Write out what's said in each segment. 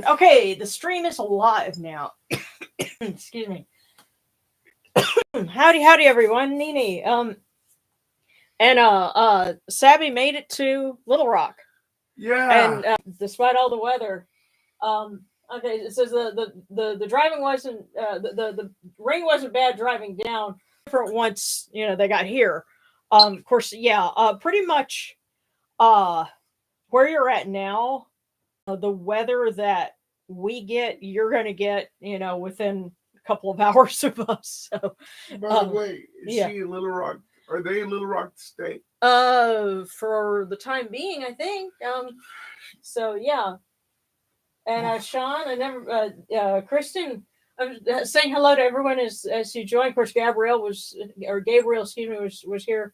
And okay, the stream is live now. Excuse me. Howdy, everyone. Nini. Sabby made it to Little Rock. Yeah. And despite all the weather, okay, it says the driving wasn't the rain wasn't bad driving down. Different once they got here. Of course, yeah. Pretty much, where you're at now, the weather that we get, you're gonna get, within a couple of hours of us. So, By the way, is yeah. she in Little Rock? Are they in Little Rock State? For the time being, I think. So yeah. And Sean, I never, Kristen, I'm saying hello to everyone as you join. Of course, Gabriel, excuse me, was here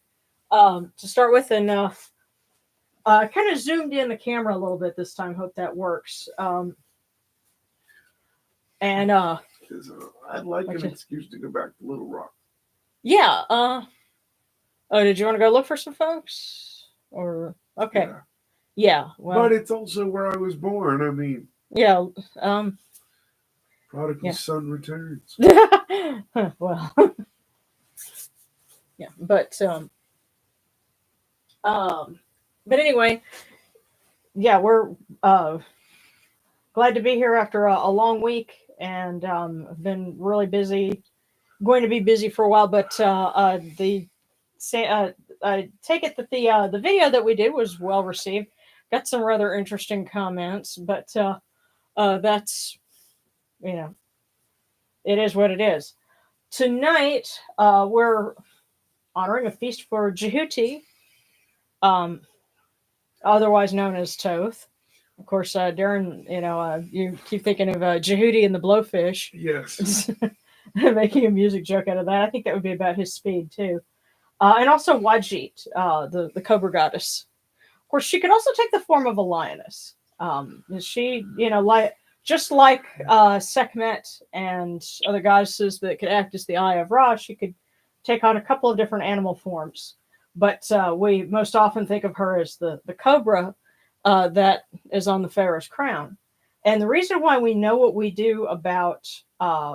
to start with, and kind of zoomed in the camera a little bit this time. Hope that works. And I'd like an excuse to go back to Little Rock. Yeah. Oh, did you want to go look for some folks? Or okay. Yeah. Well, but it's also where I was born. I mean. Yeah. Prodigal son returns. Well. Yeah, but anyway, yeah, we're glad to be here after a long week, and I've been really busy. Going to be busy for a while, but I take it that the video that we did was well received. Got some rather interesting comments, but that's it is what it is. Tonight we're honoring a feast for Djehuty, otherwise known as Thoth. Of course, Darren, you keep thinking of Djehuty and the Blowfish. Yes. Making a music joke out of that. I think that would be about his speed, too. And also Wadjyt, the cobra goddess. Of course, she could also take the form of a lioness. She, just like Sekhmet and other goddesses that could act as the Eye of Ra, she could take on a couple of different animal forms. But we most often think of her as the cobra that is on the pharaoh's crown. And the reason why we know what we do about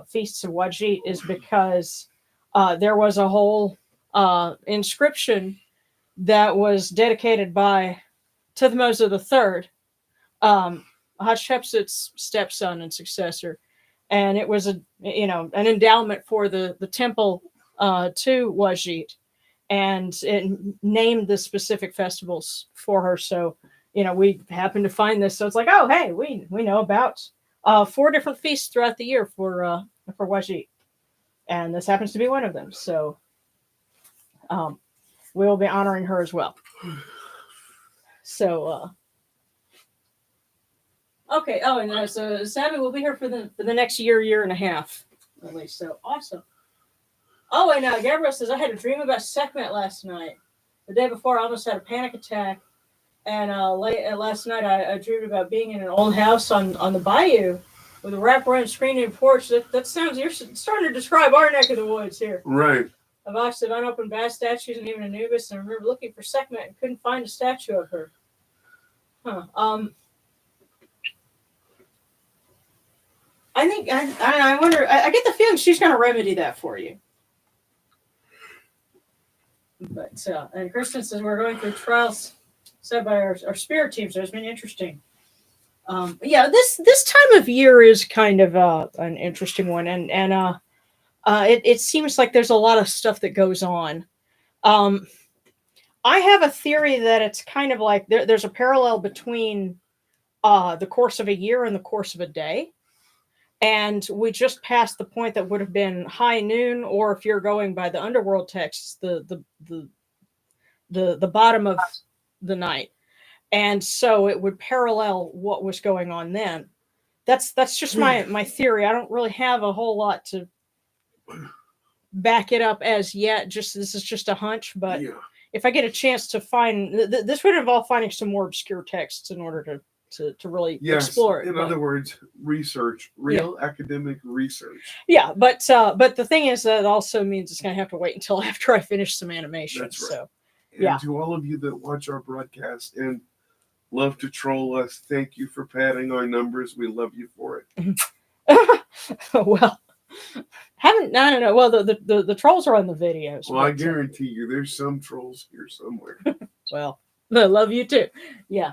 feasts of Wadjyt is because there was a whole inscription that was dedicated by Thutmose III, Hatshepsut's stepson and successor, and it was an endowment for the temple to Wadjyt, and it named the specific festivals for her. So we happened to find this, so it's like, oh hey, we know about 4 different feasts throughout the year for Wadjyt, and this happens to be one of them. So we will be honoring her as well. So okay. Oh, and so Sammy will be here for the next year and a half at least. So awesome. Oh, and Gabriel says, I had a dream about Sekhmet last night. The day before, I almost had a panic attack. And last night, I dreamed about being in an old house on the bayou with a wraparound screen and porch. That sounds, you're starting to describe our neck of the woods here. Right. A box of unopened bass statues and even Anubis. And I remember looking for Sekhmet and couldn't find a statue of her. Huh. I think, I wonder, I get the feeling she's going to remedy that for you. But, and Kristen says we're going through trials set by our spirit team, so it's been interesting. Yeah, this time of year is kind of an interesting one, and it seems like there's a lot of stuff that goes on. I have a theory that it's kind of like there's a parallel between the course of a year and the course of a day. And we just passed the point that would have been high noon, or if you're going by the underworld texts, the bottom of the night. And so it would parallel what was going on then. That's just my theory. I don't really have a whole lot to back it up as yet. This is just a hunch, but if I get a chance to find, this would involve finding some more obscure texts in order to really explore it. In other words, research, academic research. Yeah, but the thing is that also means it's going to have to wait until after I finish some animation. That's right. So, and to all of you that watch our broadcast and love to troll us. Thank you for padding our numbers. We love you for it. Well, no. Well, the trolls are on the videos. Well, I guarantee you, there's some trolls here somewhere. Well, I love you too. Yeah.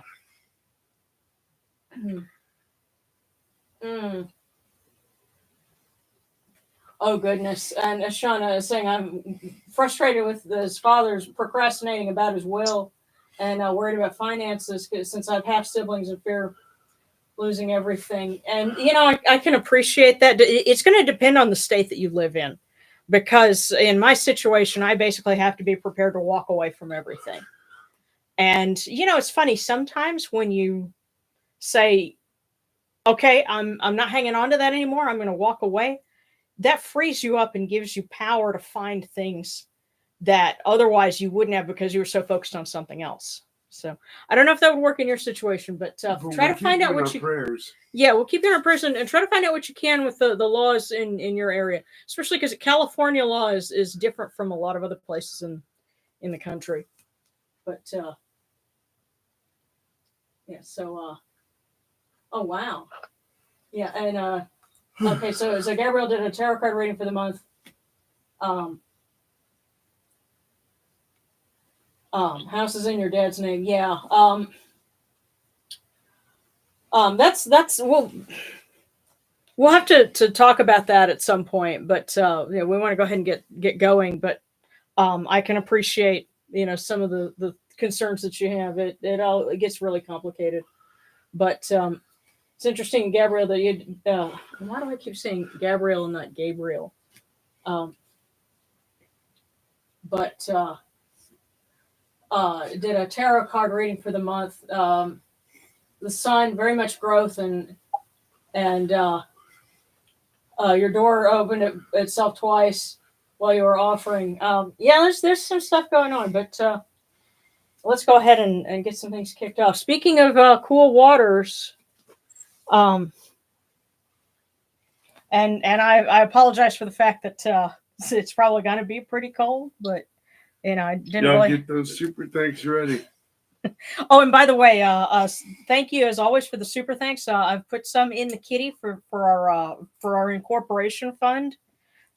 Oh goodness! And as Shauna is saying, I'm frustrated with his father's procrastinating about his will, and worried about finances since I have half siblings and fear losing everything. And I can appreciate that. It's going to depend on the state that you live in, because in my situation, I basically have to be prepared to walk away from everything. And it's funny sometimes when you say, "Okay, I'm not hanging on to that anymore. I'm going to walk away." That frees you up and gives you power to find things that otherwise you wouldn't have because you were so focused on something else. So I don't know if that would work in your situation, but try to find out what you. Prayers. Yeah, we'll keep you in our prayers and try to find out what you can with the laws in your area, especially because California law is different from a lot of other places in the country. But yeah, so oh wow, yeah, and okay, so Gabrielle did a tarot card reading for the month. House is in your dad's name. Yeah. That's we'll have to talk about that at some point, but we want to go ahead and get going. But I can appreciate some of the concerns that you have. It gets really complicated, but it's interesting, Gabrielle, that you. Why do I keep saying Gabrielle and not Gabriel? But did a tarot card reading for the month. The sun, very much growth, and your door opened itself twice while you were offering. Yeah, there's some stuff going on, but let's go ahead and get some things kicked off. Speaking of cool waters, and I apologize for the fact that it's probably going to be pretty cold, but I didn't really get those super thanks ready. Oh, and by the way, thank you as always for the super thanks. I've put some in the kitty for our incorporation fund,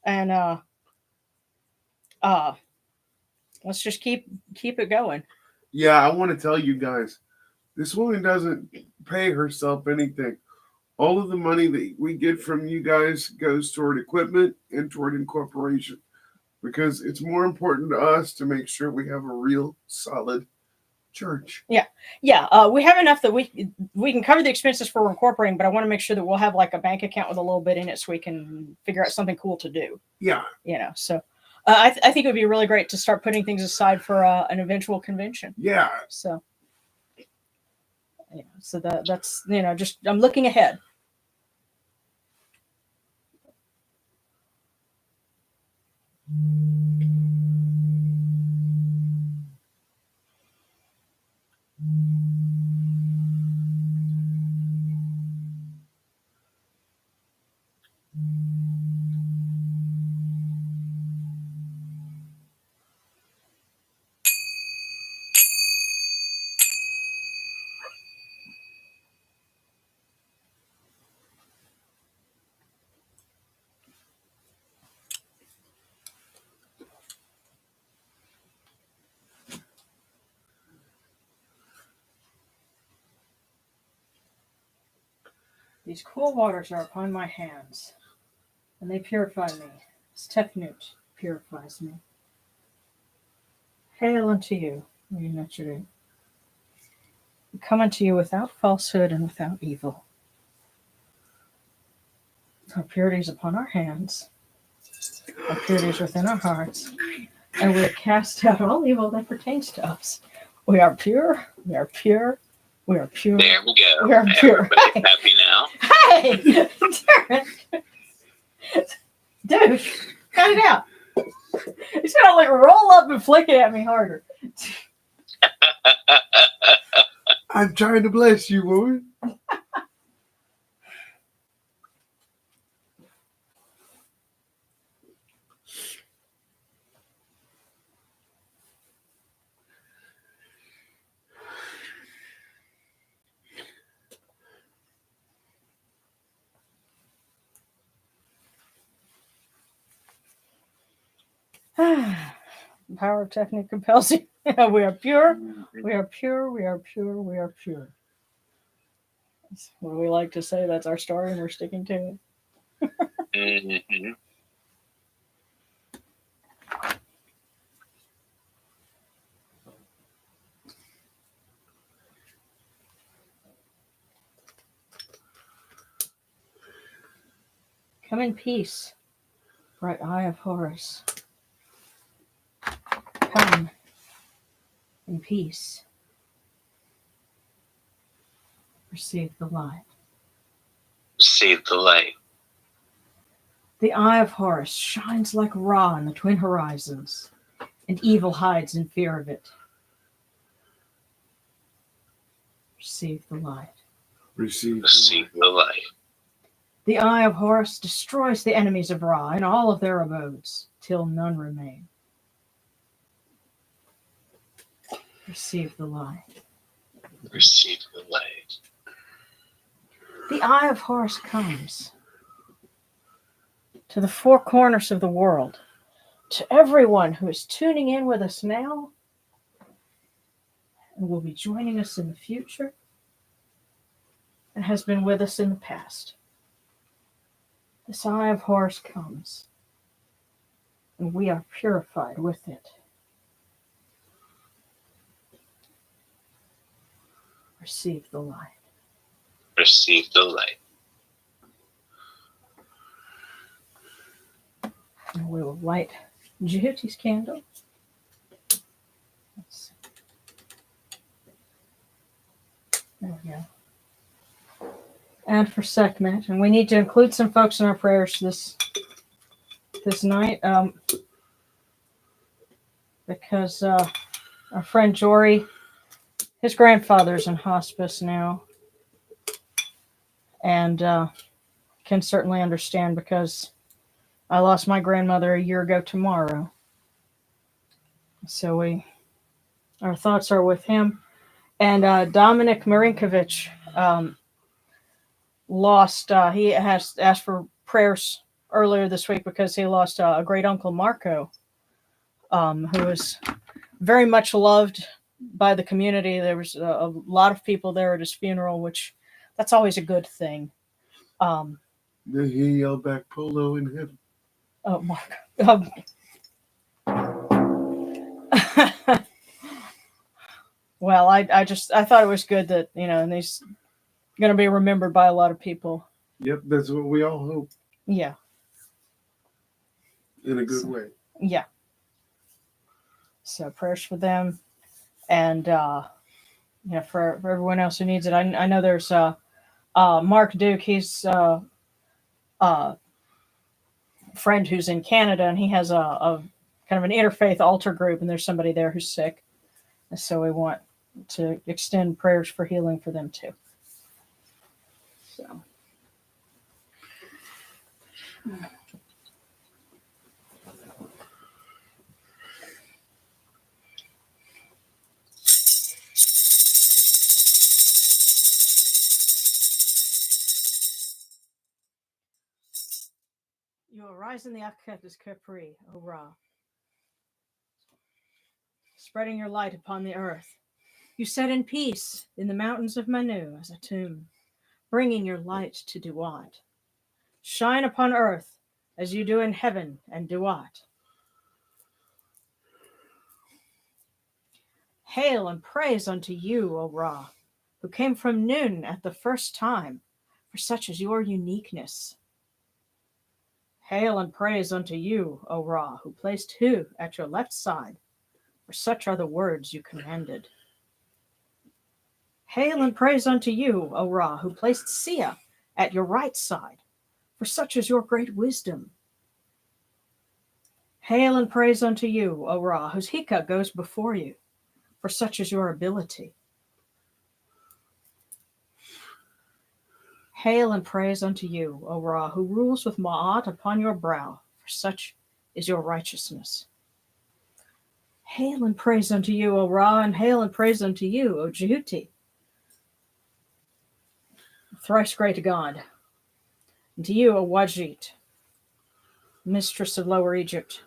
and let's just keep it going. Yeah, I want to tell you guys, this woman doesn't pay herself anything. All of the money that we get from you guys goes toward equipment and toward incorporation, because it's more important to us to make sure we have a real solid church. Yeah. We have enough that we can cover the expenses for incorporating, but I want to make sure that we'll have like a bank account with a little bit in it so we can figure out something cool to do. Yeah. So I think it would be really great to start putting things aside for an eventual convention. Yeah. So so that's just I'm looking ahead. These cool waters are upon my hands, and they purify me. Stephnute purifies me. Hail unto you, Wadjyt. We come unto you without falsehood and without evil. Our purity is upon our hands. Our purity is within our hearts. And we cast out all evil that pertains to us. We are pure. We are pure. We are pure. There we go. We are pure. Everybody's happy now. Hey! Dude, cut it out. He's gonna like roll up and flick it at me harder. I'm trying to bless you, woman. The power of technique compels you. We are pure. We are pure. We are pure. We are pure. That's what we like to say. That's our story, and we're sticking to it. Mm-hmm. Come in peace, bright eye of Horus. Come in peace. Receive the light. Receive the light. The eye of Horus shines like Ra in the twin horizons, and evil hides in fear of it. Receive the light. Receive. The light. The eye of Horus destroys the enemies of Ra in all of their abodes, till none remain. Receive the light. Receive the light. The eye of Horus comes to the four corners of the world, to everyone who is tuning in with us now and will be joining us in the future and has been with us in the past. This eye of Horus comes, and we are purified with it. Receive the light. Receive the light. And we will light Djehuty's candle. Let's see. There we go. And for Sekhmet, and we need to include some folks in our prayers this night, because our friend Jory, his grandfather's in hospice now, and can certainly understand because I lost my grandmother a year ago tomorrow. So our thoughts are with him. And Dominic Marinkovic lost, he has asked for prayers earlier this week because he lost a great uncle Marco, who was very much loved by the community. There was a lot of people there at his funeral, which that's always a good thing. Then he yelled back polo in heaven. Oh, Marco. Well, I thought it was good that, and he's going to be remembered by a lot of people. Yep, that's what we all hope. Yeah. In a good way. Yeah. So prayers for them, and for everyone else who needs it. I know there's Mark Duke. He's a friend who's in Canada, and he has a kind of an interfaith altar group, and there's somebody there who's sick, and so we want to extend prayers for healing for them too. So. You arise in the Akhetas Capri, O Ra, spreading your light upon the earth. You set in peace in the mountains of Manu as a tomb, bringing your light to Djehuty. Shine upon earth as you do in heaven and Djehuty. Hail and praise unto you, O Ra, who came from Nun at the first time, for such is your uniqueness. Hail and praise unto you, O Ra, who placed Hu at your left side, for such are the words you commanded. Hail and praise unto you, O Ra, who placed Sia at your right side, for such is your great wisdom. Hail and praise unto you, O Ra, whose Hika goes before you, for such is your ability. Hail and praise unto you, O Ra, who rules with Ma'at upon your brow, for such is your righteousness. Hail and praise unto you, O Ra, and hail and praise unto you, O Djehuty, thrice great God. And to you, O Wadjyt, mistress of Lower Egypt.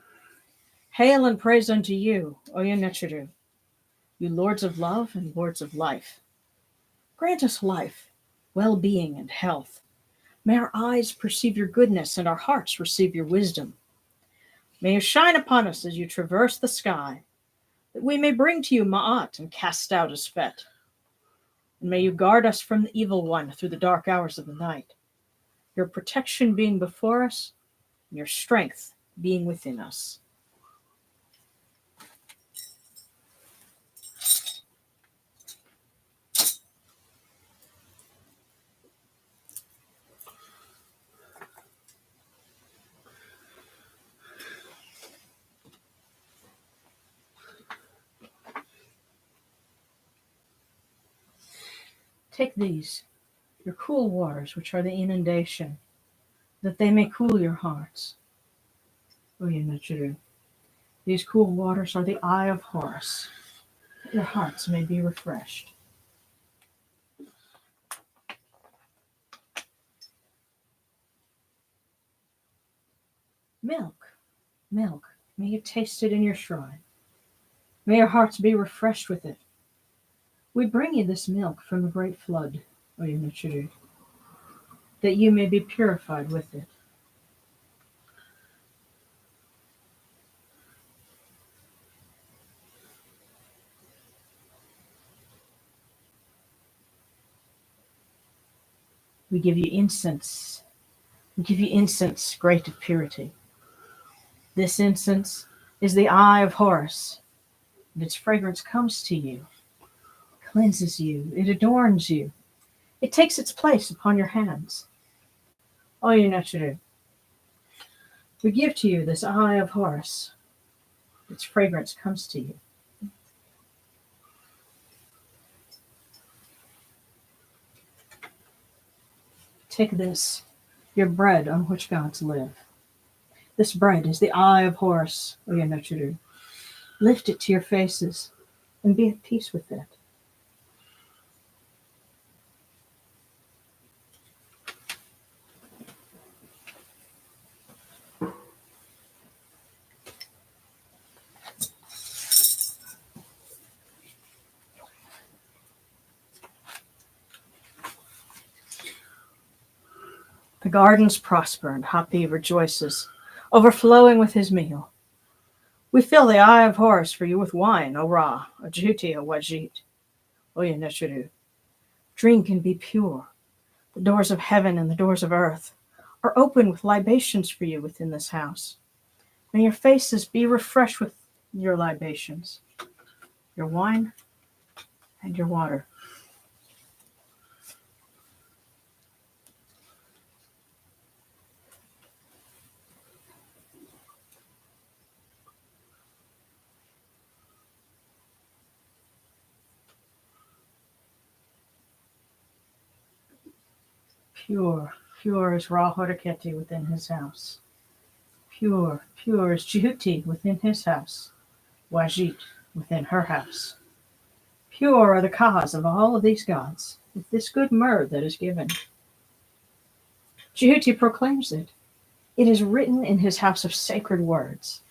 Hail and praise unto you, Oyanechuru, you lords of love and lords of life. Grant us life, well-being, and health. May our eyes perceive your goodness and our hearts receive your wisdom. May you shine upon us as you traverse the sky, that we may bring to you Ma'at and cast out his fet. And may you guard us from the evil one through the dark hours of the night, your protection being before us, and your strength being within us. Take these, your cool waters, which are the inundation, that they may cool your hearts. Oyanechuru, these cool waters are the eye of Horus, that your hearts may be refreshed. Milk, milk, may you taste it in your shrine. May your hearts be refreshed with it. We bring you this milk from the great flood, Oyanechuru, that you may be purified with it. We give you incense. We give you incense great of purity. This incense is the eye of Horus, and its fragrance comes to you, cleanses you, it adorns you. It takes its place upon your hands. Oyanechuru, we give to you this eye of Horus. Its fragrance comes to you. Take this, your bread on which gods live. This bread is the eye of Horus, Oyanechuru. Lift it to your faces and be at peace with it. The gardens prosper and Hapi rejoices, overflowing with his meal. We fill the eye of Horus for you with wine, O Ra, O Djehuty, O Wadjyt, Oyanechuru. Drink and be pure. The doors of heaven and the doors of earth are open with libations for you within this house. May your faces be refreshed with your libations, your wine and your water. Pure, pure is Ra Horeketi within his house. Pure, pure is Djehuty within his house. Wadjyt within her house. Pure are the cause of all of these gods, with this good myrrh that is given. Djehuty proclaims it. It is written in his house of sacred words.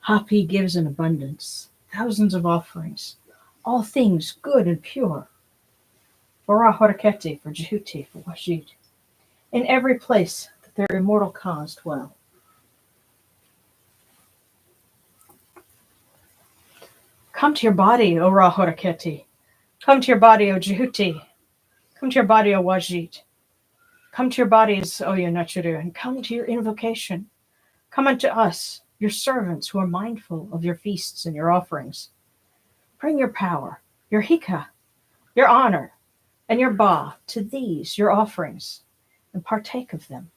Hapi gives in abundance, thousands of offerings, all things good and pure. For Ra Horeketi, for Djehuty, for Wadjyt, in every place that their immortal cause dwell. Come to your body, O Ra Horeketi. Come to your body, O Djehuty. Come to your body, O Wadjyt. Come to your bodies, O Oyanechuru, and come to your invocation. Come unto us, your servants who are mindful of your feasts and your offerings. Bring your power, your hika, your honor, and your ba to these, your offerings, and partake of them.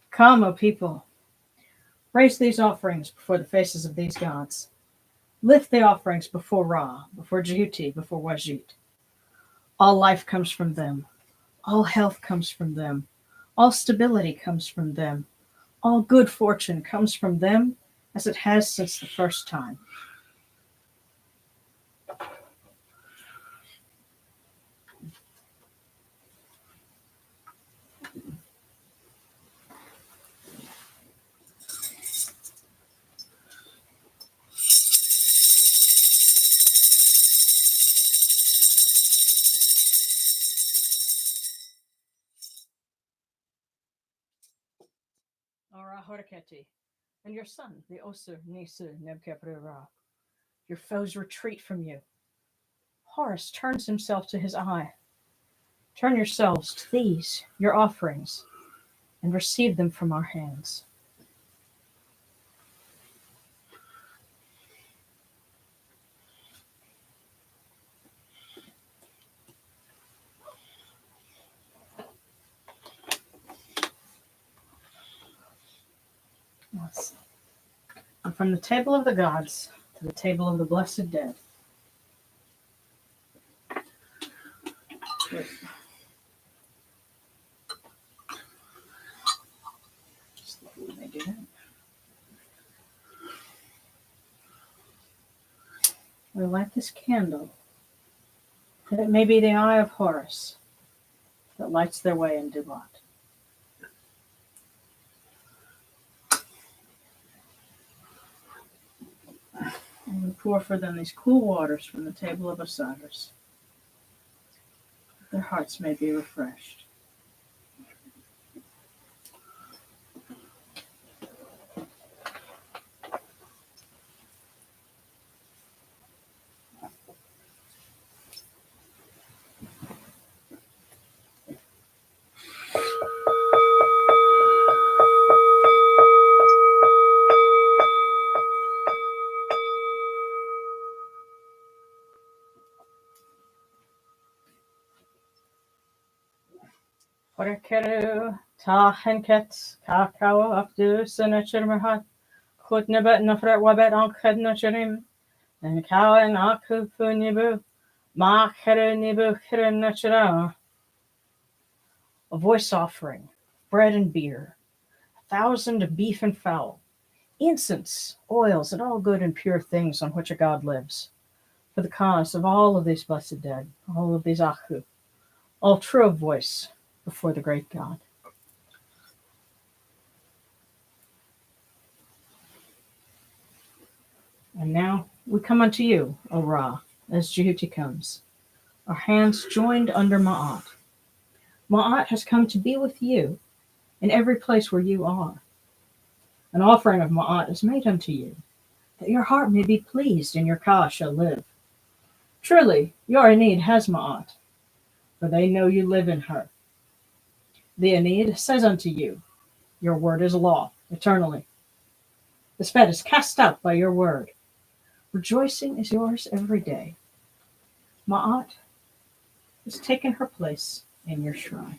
Come, O people, raise these offerings before the faces of these gods. Lift the offerings before Ra, before Djehuty, before Wadjyt. All life comes from them. All health comes from them. All stability comes from them. All good fortune comes from them, as it has since the first time. Djehuty, and your son, the Osir Nisir Nebkeprera. Your foes retreat from you. Horus turns himself to his eye. Turn yourselves to these, your offerings, and receive them from our hands. Yes. And from the table of the gods to the table of the blessed dead. Wait. Just let me do that. We light this candle, that it may be the eye of Horus that lights their way in Djehuty. And we pour for them these cool waters from the table of Osiris, that their hearts may be refreshed. Orkeru, Tahenket, Kakao, Abdus, and Achirmahat, Kutnebet, Nafret, Wabet, Ankhed, Nacharim, and Cow and Aku Punibu, Ma Kerenibu, Kirenachara. A voice offering, bread and beer, 1,000 of beef and fowl, incense, oils, and all good and pure things on which a god lives, for the cause of all of these blessed dead, all of these Aku, all true of voice before the great God. And now we come unto you, O Ra, as Djehuty comes, our hands joined under Ma'at. Ma'at has come to be with you in every place where you are. An offering of Ma'at is made unto you, that your heart may be pleased and your Ka shall live. Truly, your Enid has Ma'at, for they know you live in her. The Enid says unto you, your word is law, eternally. The sped is cast out by your word. Rejoicing is yours every day. Ma'at has taken her place in your shrine.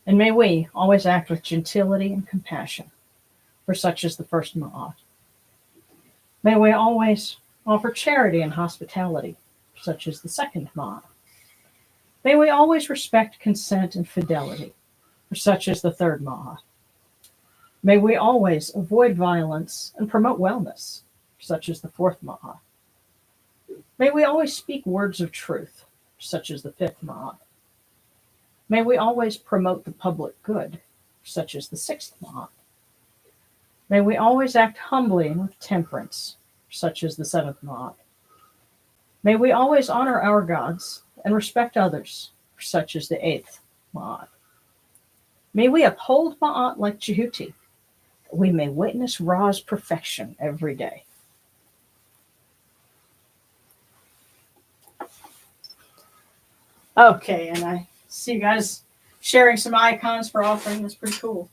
And may we always act with gentility and compassion, for such is the first Ma'at. May we always offer charity and hospitality, for such is the second Ma'at. May we always respect consent and fidelity, for such is the third Ma'at. May we always avoid violence and promote wellness, for such is the fourth Ma'at. May we always speak words of truth, for such is the fifth Ma'at. May we always promote the public good, for such is the sixth Ma'at. May we always act humbly and with temperance, for such is the seventh Ma'at. May we always honor our gods and respect others, for such is the eighth Ma'at. May we uphold Ma'at like Djehuty, that we may witness Ra's perfection every day. Okay, and I see you guys sharing some icons for offering. That's pretty cool.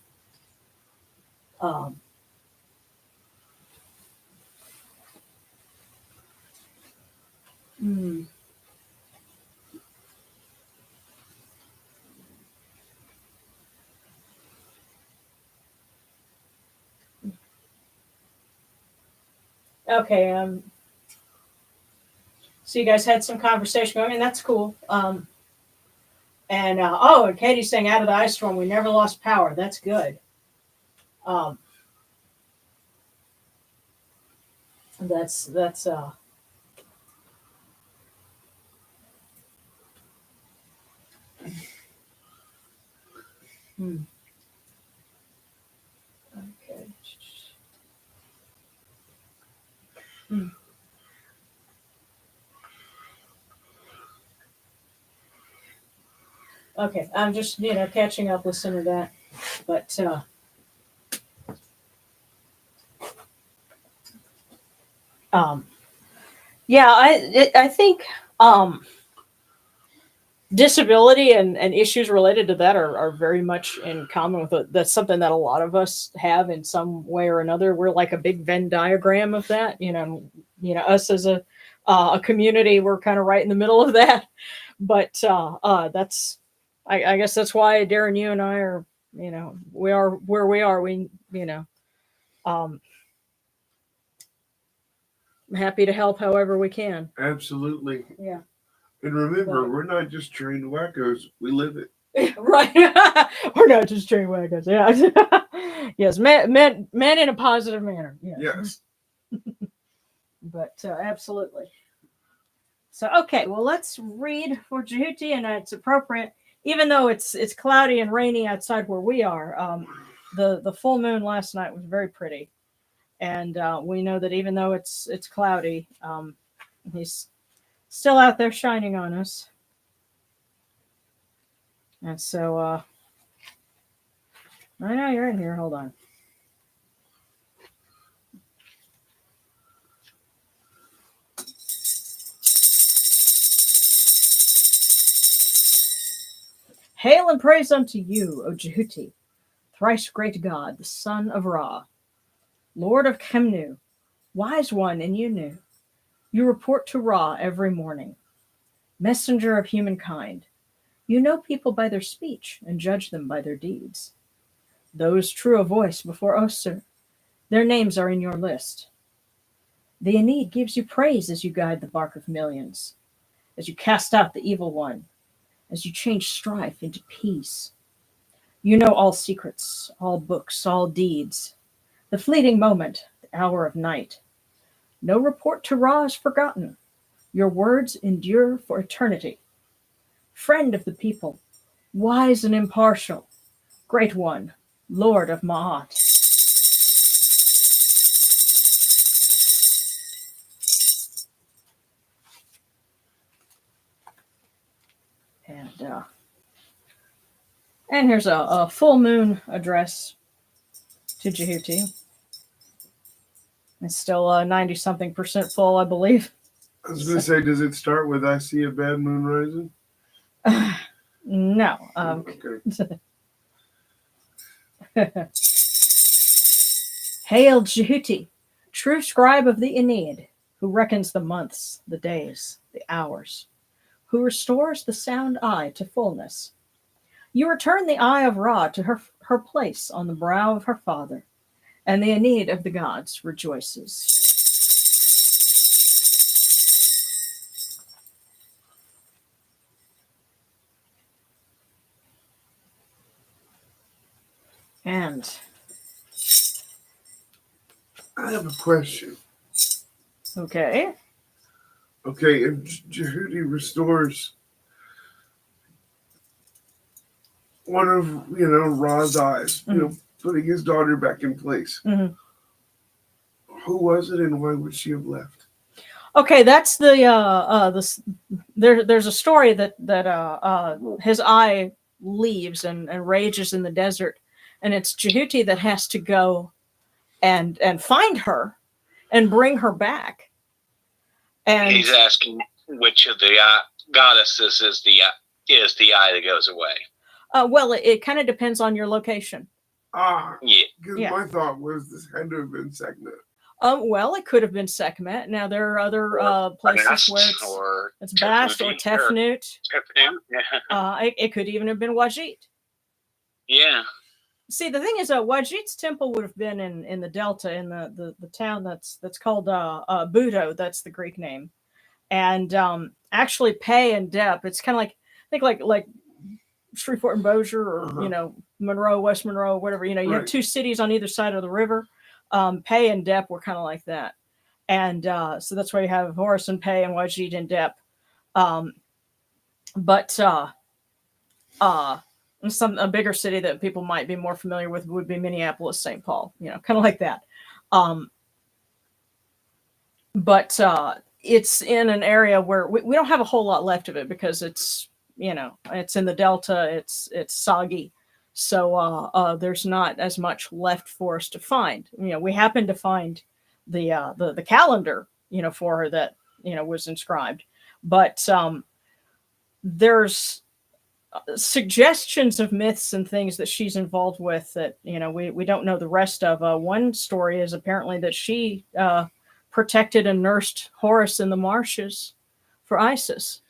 Okay, so you guys had some conversation going, and that's cool. And Katie's saying out of the ice storm, we never lost power. That's good. That's okay. Okay, I'm just catching up with some of that. But yeah, I think disability and issues related to that are very much in common with it. That's something that a lot of us have in some way or another. We're like a big Venn diagram of that. Us as a community, we're kind of right in the middle of that. But that's, I guess that's why Darren, you and I are, we are where we are. I'm happy to help however we can. Absolutely. Yeah. And remember, But- we're not just trained wackos; we live it. Right. We're not just trained wagons. Yeah. Yes, men in a positive manner. Yes. But absolutely. So okay, well let's read for Djehuty, and it's appropriate, even though it's cloudy and rainy outside where we are. The full moon last night was very pretty, and we know that even though it's cloudy, he's still out there shining on us. And so, I know you're in here. Hold on. Hail and praise unto you, O Djehuty, thrice great God, the son of Ra, Lord of Kemnu, wise one in Unu. You report to Ra every morning, messenger of humankind. You know people by their speech and judge them by their deeds. Those true of voice before Osir, their names are in your list. The Aeneid gives you praise as you guide the bark of millions, as you cast out the evil one, as you change strife into peace. You know all secrets, all books, all deeds, the fleeting moment, the hour of night. No report to Ra is forgotten. Your words endure for eternity. Friend of the people, wise and impartial, great one, Lord of Ma'at. And here's a full moon address to Djehuty. It's still 90-something% full, I believe. I was going to say, does it start with "I see a bad moon rising"? No. Okay. Hail Djehuty, true scribe of the Aeneid, who reckons the months, the days, the hours, who restores the sound eye to fullness. You return the eye of Ra to her place on the brow of her father, and the Aeneid of the gods rejoices. And I have a question. okay. Okay, if Djehuty restores one of Ra's eyes, putting his daughter back in place, who was it, and why would she have left? Okay, that's there's a story that his eye leaves and rages in the desert, and it's Djehuty that has to go and find her and bring her back. And he's asking which of the goddesses is the eye that goes away. Well, it kind of depends on your location. Yeah. Because my thought was this had to have been Sekhmet. Well, it could have been Sekhmet. Now there are other places where it's Bast or Tefnut. Yeah. It could even have been Wadjyt. Yeah. See, the thing is, Wadjyt's temple would have been in the Delta, in the town that's called Budo. That's the Greek name. And actually, Pei and Dep, it's kind of like, I think like Shreveport and Bossier, or Monroe, West Monroe, whatever. You have two cities on either side of the river. Pei and Dep were kind of like that, and so that's why you have Horus and Pei and Wadjyt and Dep. But a bigger city that people might be more familiar with would be Minneapolis, St. Paul. Kind of like that. But it's in an area where we don't have a whole lot left of it because it's it's in the Delta. It's soggy. So there's not as much left for us to find. We happened to find the calendar, for her that was inscribed, but there's suggestions of myths and things that she's involved with that we don't know the rest of. One story is apparently that she protected and nursed Horus in the marshes for Isis.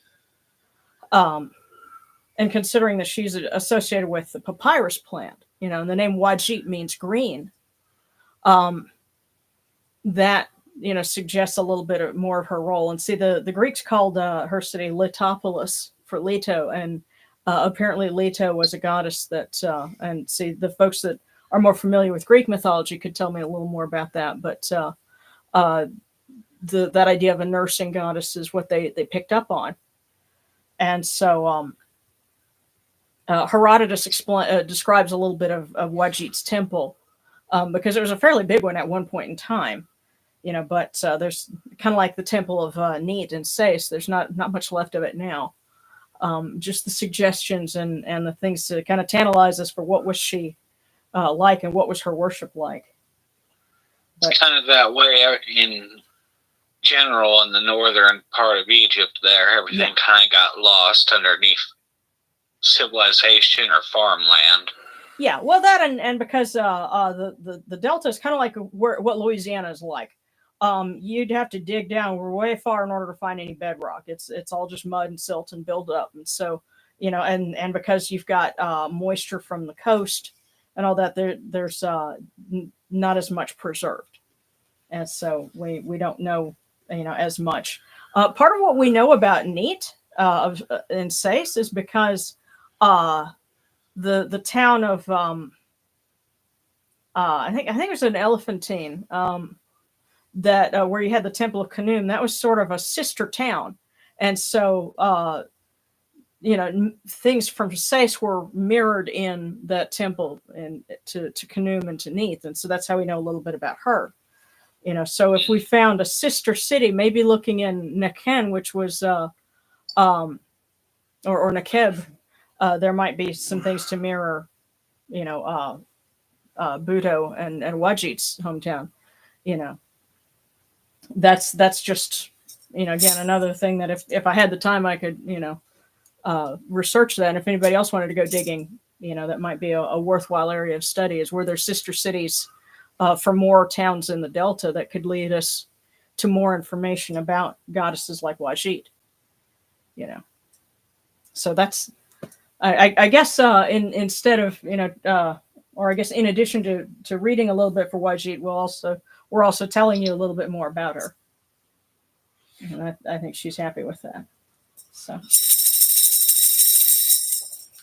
And considering that she's associated with the papyrus plant, and the name Wadjyt means green, that suggests a little bit more of her role. And see, the Greeks called her city Letopolis for Leto, and apparently Leto was a goddess that. And see, the folks that are more familiar with Greek mythology could tell me a little more about that. But that idea of a nursing goddess is what they picked up on, and so. Herodotus describes a little bit of Wadjyt's temple, because it was a fairly big one at one point in time, but there's kind of like the temple of Neat and Sais. There's not much left of it now. Just the suggestions and the things to kind of tantalize us for what was she like and what was her worship like. But, it's kind of that way in general in the northern part of Egypt there. Everything kind of got lost underneath civilization or farmland. Yeah, well, that and because the Delta is kind of like what Louisiana is like. You'd have to dig down way far in order to find any bedrock. It's all just mud and silt and build up. And so, and because you've got moisture from the coast and all that, there's not as much preserved. And so we don't know, as much. Part of what we know about Neat in Sais is because the town of I think it was an Elephantine, that where you had the Temple of Khnum, that was sort of a sister town, and so things from Sais were mirrored in that temple and to Khnum and to Neith, and so that's how we know a little bit about her. So if we found a sister city, maybe looking in Nekhen, which was or Nekeb, there might be some things to mirror, Buto and Wadjyt's hometown. That's just, again, another thing that if I had the time, I could, research that. And if anybody else wanted to go digging, that might be a worthwhile area of study, is where there's sister cities for more towns in the Delta that could lead us to more information about goddesses like Wadjyt. So that's, I guess, instead of, or I guess in addition to reading a little bit for Wadjyt, we're also telling you a little bit more about her. And I think she's happy with that. So,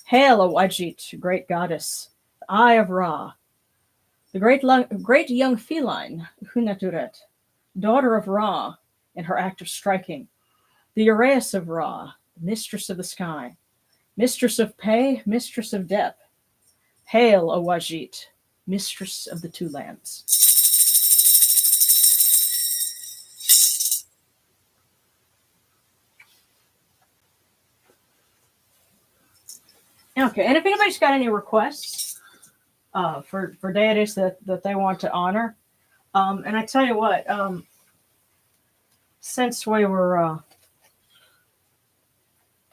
hail, O Wadjyt, great goddess, the eye of Ra, the great young feline, Hunaturet, daughter of Ra, in her act of striking, the Uraeus of Ra, mistress of the sky, mistress of pay, mistress of depth. Hail, O Wadjyt, mistress of the two lands. Okay, and if anybody's got any requests for deities that they want to honor, and I tell you what, since we were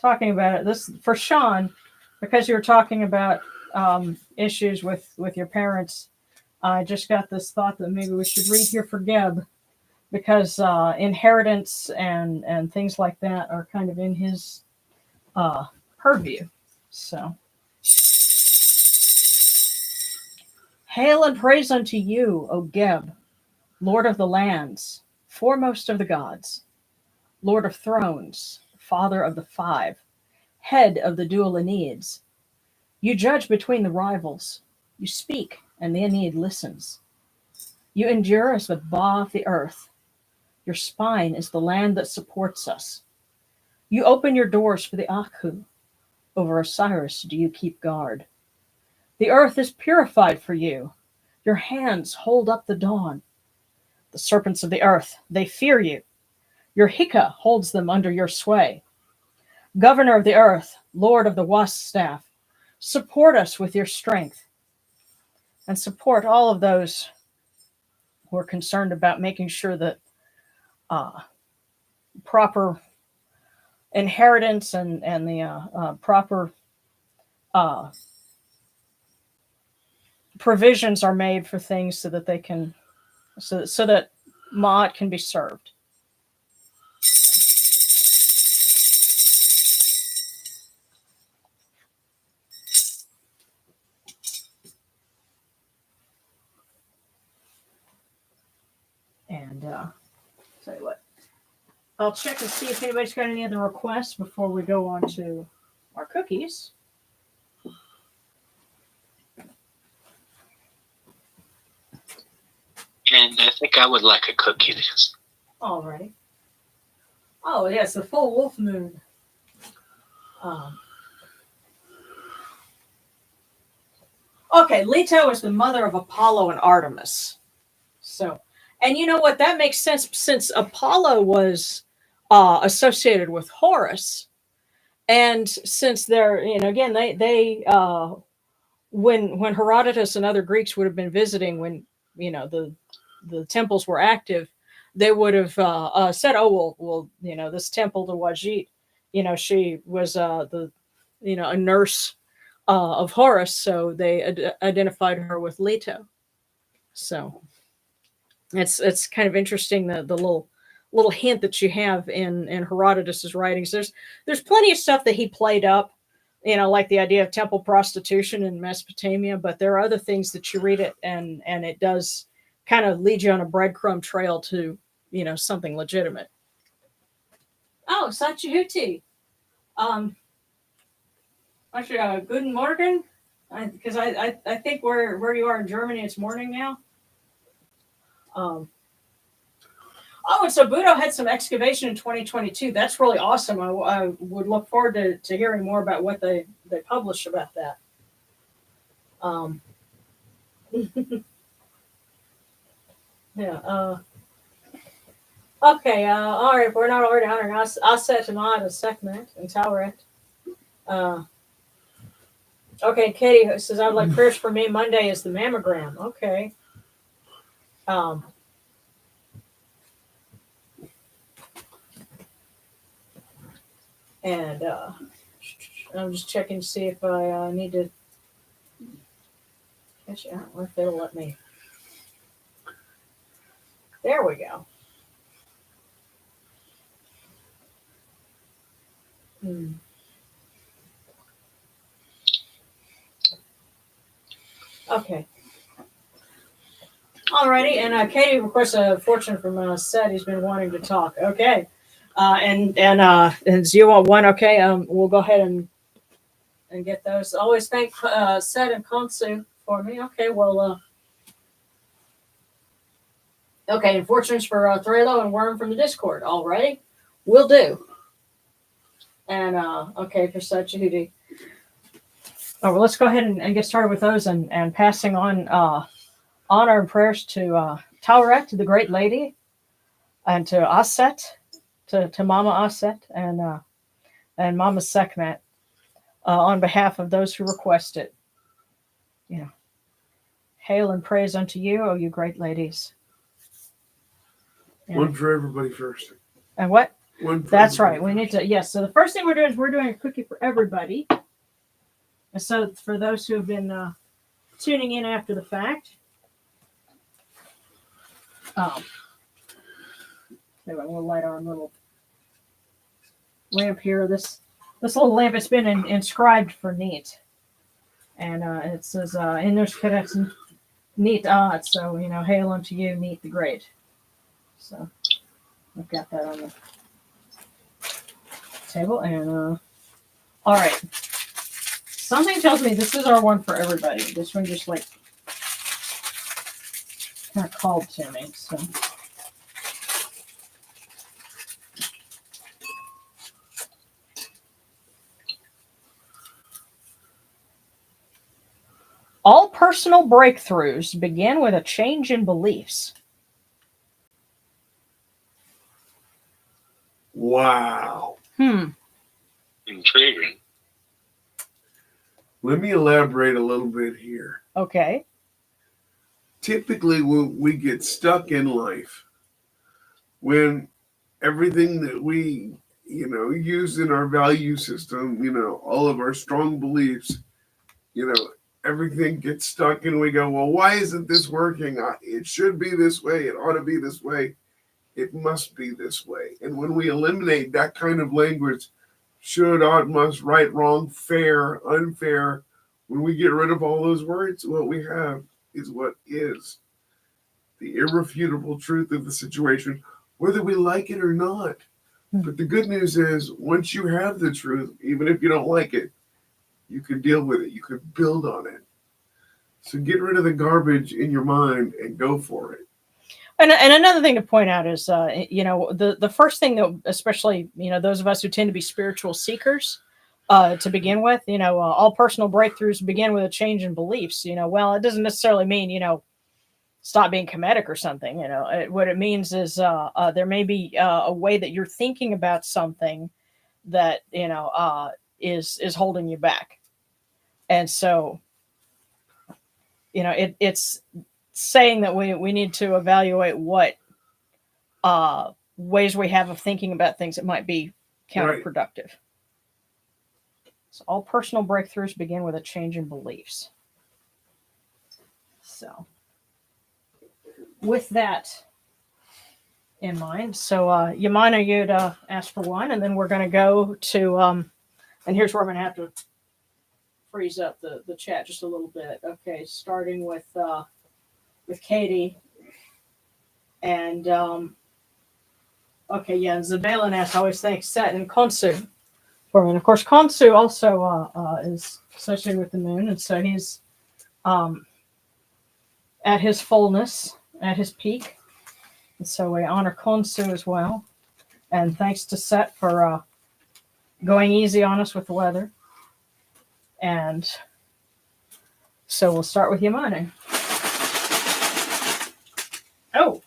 talking about it, this for Sean, because you were talking about issues with your parents, I just got this thought that maybe we should read here for Geb, because inheritance and things like that are kind of in his purview. So, hail and praise unto you, O Geb, Lord of the lands, foremost of the gods, Lord of thrones, Father of the five, head of the dual Aeneids. You judge between the rivals. You speak, and the Aeneid listens. You endure as the Ba of the earth. Your spine is the land that supports us. You open your doors for the Akhu. Over Osiris do you keep guard. The earth is purified for you. Your hands hold up the dawn. The serpents of the earth, they fear you. Your Hika holds them under your sway. Governor of the earth, Lord of the wasp staff, support us with your strength, and support all of those who are concerned about making sure that proper inheritance and the proper provisions are made for things so that they can so that Ma'at can be served. And tell you what, I'll check and see if anybody's got any other requests before we go on to our cookies. And I think I would like a cookie. Alrighty. Oh yes, the full wolf moon. Okay, Leto is the mother of Apollo and Artemis. So, and you know what? That makes sense since Apollo was associated with Horus, and since they're again they when Herodotus and other Greeks would have been visiting when the temples were active, they would have said, oh well this temple to Wadjyt, she was the a nurse of Horus, so they identified her with Leto. So it's kind of interesting the little hint that you have in Herodotus's writings. There's plenty of stuff that he played up, like the idea of temple prostitution in Mesopotamia, but there are other things that you read it and it does kind of lead you on a breadcrumb trail to something legitimate. Oh, Djehuty. Actually, guten Morgen, because I think where you are in Germany, it's morning now. Oh, and so Budo had some excavation in 2022. That's really awesome. I would look forward to hearing more about what they publish about that. Yeah. Okay. All right. If we're not already honoring Wadjyt and Sekhmet and Tauret. Okay, Katie says, I'd like prayers for me. Monday is the mammogram. Okay. And I'm just checking to see if I need to. Actually, I don't know if it'll let me. There we go. Okay. Alrighty, and Katie requests a fortune from Seth. He's been wanting to talk. Okay. And so you want one? Okay. We'll go ahead and get those. Always thank Seth and Konsu for me. Okay. Well. Okay. And fortunes for Threlo and Worm from the Discord. Alrighty. Will do. And okay for Djehuty. Oh, well, let's go ahead and get started with those and passing on honor and prayers to Tauret, the great lady, and to Wadjyt, to Mama Wadjyt, and Mama Sekhmet, on behalf of those who request it. Hail and praise unto you, O you great ladies. One for everybody first. And what? That's right. We need to, yes. So the first thing we're doing a cookie for everybody. And so for those who have been tuning in after the fact, we'll light our little lamp here. This little lamp has been inscribed for Neat, and it says in those cadets Neat Odd. So hail unto you, Neat the Great. So I've got that on the table, and all right. Something tells me this is our one for everybody. This one just kind of called to me. So. All personal breakthroughs begin with a change in beliefs. Wow. Intriguing. Let me elaborate a little bit here. Okay. Typically, when we get stuck in life, when everything that we, use in our value system, all of our strong beliefs, everything gets stuck and we go, well, why isn't this working? It should be this way. It ought to be this way. It must be this way. And when we eliminate that kind of language, should, ought, must, right, wrong, fair, unfair, when we get rid of all those words, what we have is what is the irrefutable truth of the situation, whether we like it or not. But the good news is, once you have the truth, even if you don't like it, you can deal with it. You can build on it. So get rid of the garbage in your mind and go for it. And another thing to point out is, the first thing that, especially, those of us who tend to be spiritual seekers, to begin with, all personal breakthroughs begin with a change in beliefs. Well, it doesn't necessarily mean, stop being Kemetic or something. What it means is there may be a way that you're thinking about something that, is holding you back. And so, it's saying that we need to evaluate what ways we have of thinking about things that might be counterproductive. Right. So all personal breakthroughs begin with a change in beliefs. So with that in mind, so Yamana, you'd ask for one, and then we're going to go to, and here's where I'm going to have to freeze up the chat just a little bit. Okay, starting with Katie. And, okay, yeah, Zabalin asked, always thanks Set and Khonsu for me. And of course, Khonsu also is associated with the moon, and so he's at his fullness, at his peak. And so we honor Khonsu as well. And thanks to Set for going easy on us with the weather. And so we'll start with Yamane. Oh,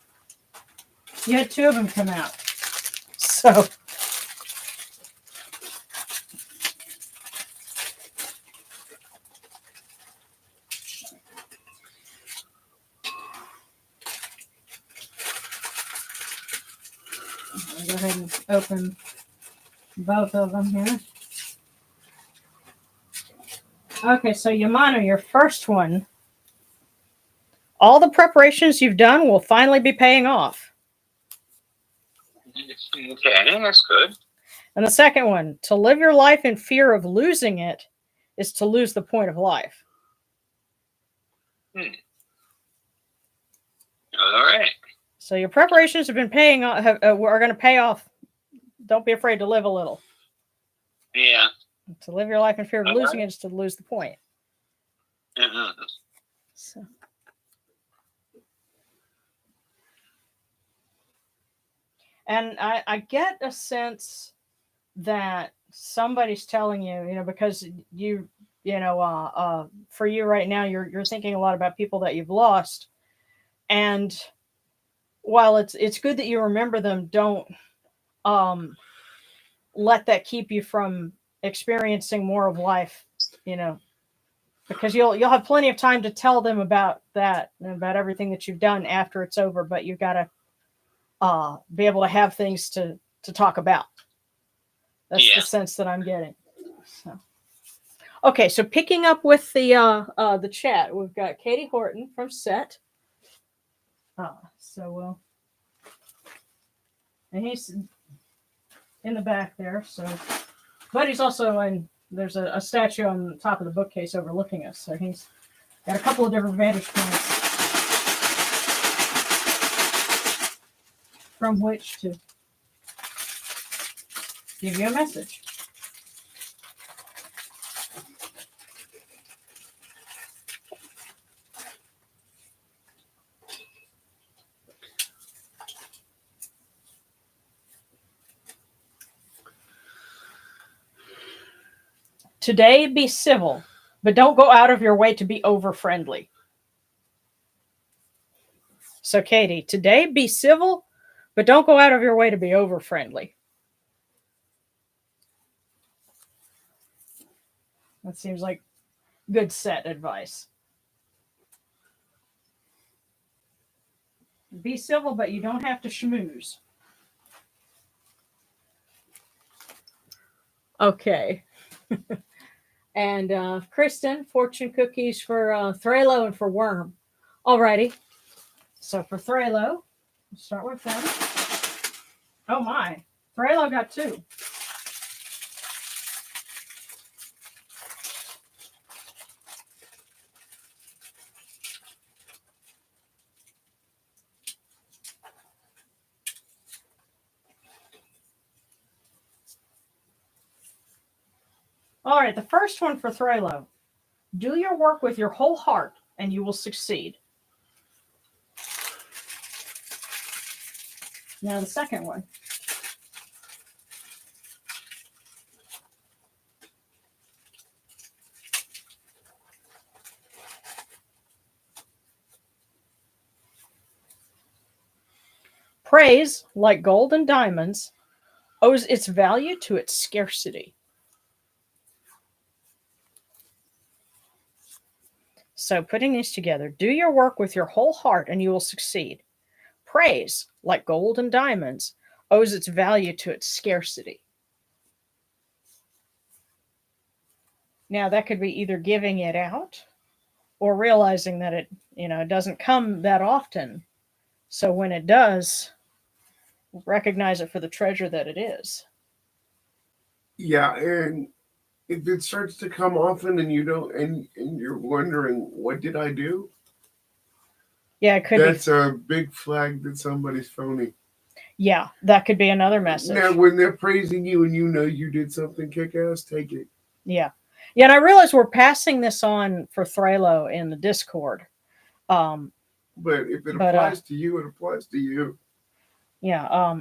you had two of them come out. So, I'll go ahead and open both of them here. Okay, so Yamano, your first one. All the preparations you've done will finally be paying off. Okay, that's good. And the second one, to live your life in fear of losing it is to lose the point of life. All right. So your preparations have been paying off, are going to pay off. Don't be afraid to live a little. Yeah. To live your life in fear of losing it is to lose the point. So. And I get a sense that somebody's telling you, because for you right now, you're thinking a lot about people that you've lost. And while it's good that you remember them, don't let that keep you from experiencing more of life, because you'll have plenty of time to tell them about that and about everything that you've done after it's over, but you've got to be able to have things to talk about. That's the sense that I'm getting. So. Okay, so picking up with the chat, we've got Katie Horton from Set. And he's in the back there. So, but he's also in. There's a statue on the top of the bookcase overlooking us. So he's got a couple of different vantage points from which to give you a message. Today, be civil, but don't go out of your way to be over-friendly. So, Katie, today, be civil, but don't go out of your way to be over-friendly. That seems like good set advice. Be civil, but you don't have to schmooze. Okay. And Kristen, fortune cookies for Thralo and for Worm. Alrighty. So for Thralo, let's start with them. Oh my. Thralo got 2. All right, the first one for Thralo. Do your work with your whole heart and you will succeed. Now the second one. Praise, like gold and diamonds, owes its value to its scarcity. So putting these together, do your work with your whole heart and you will succeed. Praise, like gold and diamonds, owes its value to its scarcity. Now that could be either giving it out or realizing that it, it doesn't come that often. So when it does, recognize it for the treasure that it is. Yeah, and if it starts to come often and you don't, and you're wondering, what did I do? Yeah, it could That's a big flag that somebody's phony. Yeah, that could be another message. Now, when they're praising you and you know you did something kick-ass, take it. Yeah. Yeah, and I realize we're passing this on for Thralo in the Discord. But if it applies to you, it applies to you. Yeah.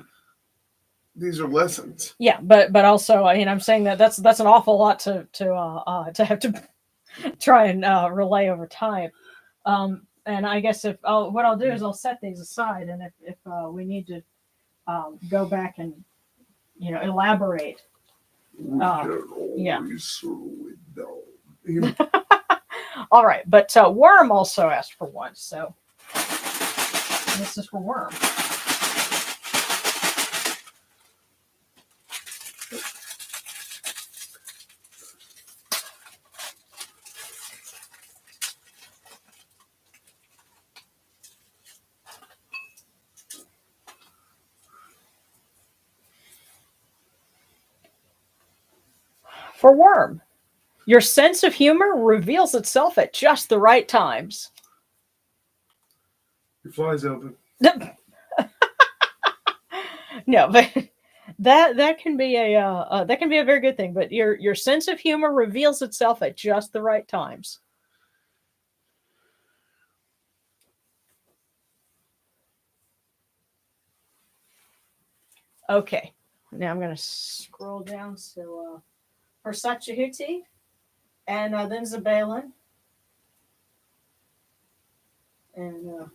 These are lessons. Yeah, but also, I'm saying that's an awful lot to have to try and relay over time. And I guess what I'll do is I'll set these aside, and if we need to go back and elaborate. Yeah. All right, but Worm also asked for one, so this is for Worm. For Worm, your sense of humor reveals itself at just the right times. Your fly's open. No, but that can be a very good thing. But your sense of humor reveals itself at just the right times. Okay, now I'm going to scroll down. So for Djehuty, and then Zabalin, and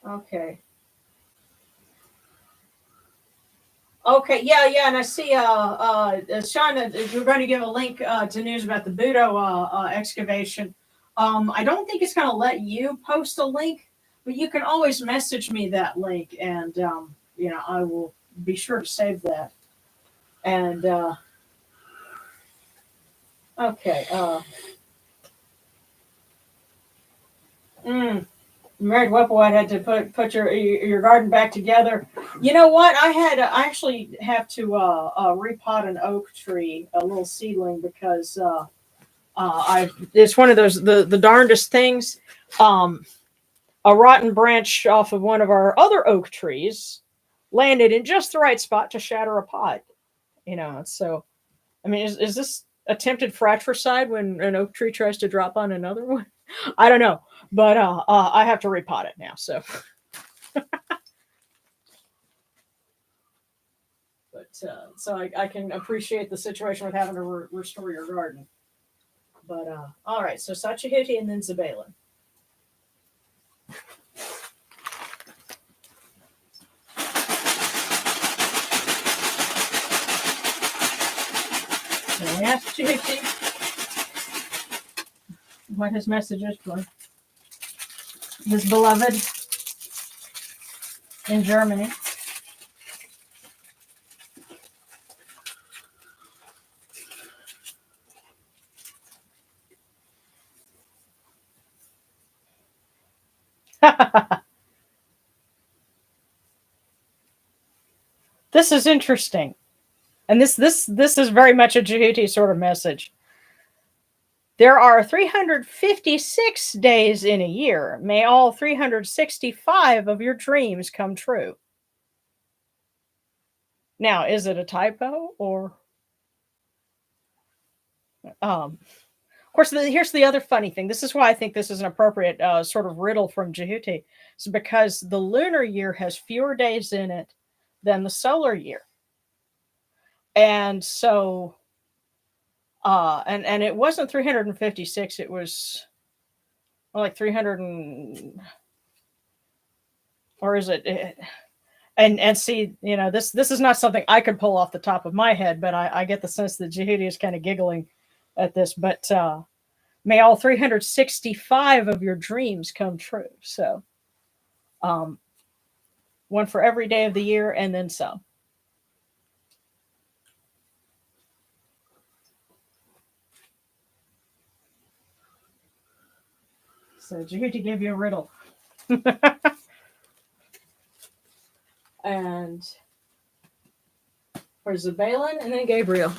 okay. Okay, yeah, and I see Sean, you're going to give a link to news about the Budo excavation. I don't think it's going to let you post a link, but you can always message me that link, and I will be sure to save that. And okay, Married Whipplewhite had to put your garden back together. You know what? I actually have to repot an oak tree, a little seedling, because it's one of those the darndest things. A rotten branch off of one of our other oak trees landed in just the right spot to shatter a pot. So I mean, is this attempted fratricide when an oak tree tries to drop on another one? I don't know. But I have to repot it now, so. But so I can appreciate the situation with having to restore your garden. But all right, so Djehuty and then Zabalin. So we asked Djehuty. what his message is for his beloved in Germany. This is interesting. And this is very much a Djehuty sort of message. There are 356 days in a year. May all 365 of your dreams come true. Now, is it a typo or? Of course, here's the other funny thing. This is why I think this is an appropriate sort of riddle from Djehuty. It's because the lunar year has fewer days in it than the solar year. And so, and it wasn't 356, it was like 300 or is it? And see, you know, this is not something I could pull off the top of my head, but I get the sense that Djehuty is kind of giggling at this. But may all 365 of your dreams come true. So, one for every day of the year and then some. So Djehuty gave you a riddle. And where's the Balin and then Gabriel.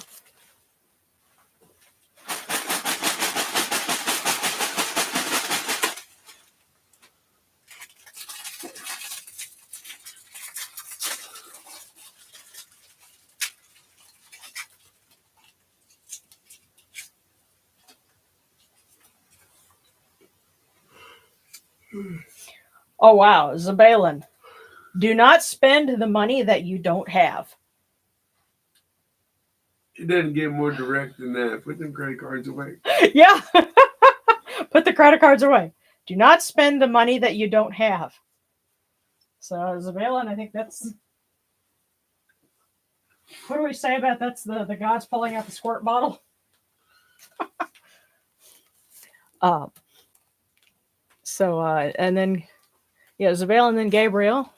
Oh, wow. Zabalin. Do not spend the money that you don't have. It doesn't get more direct than that. Put them credit cards away. Yeah. Put the credit cards away. Do not spend the money that you don't have. So, Zabalin, I think that's... What do we say about that's the gods pulling out the squirt bottle? So, and then, yeah, Zabalin and then Gabriel.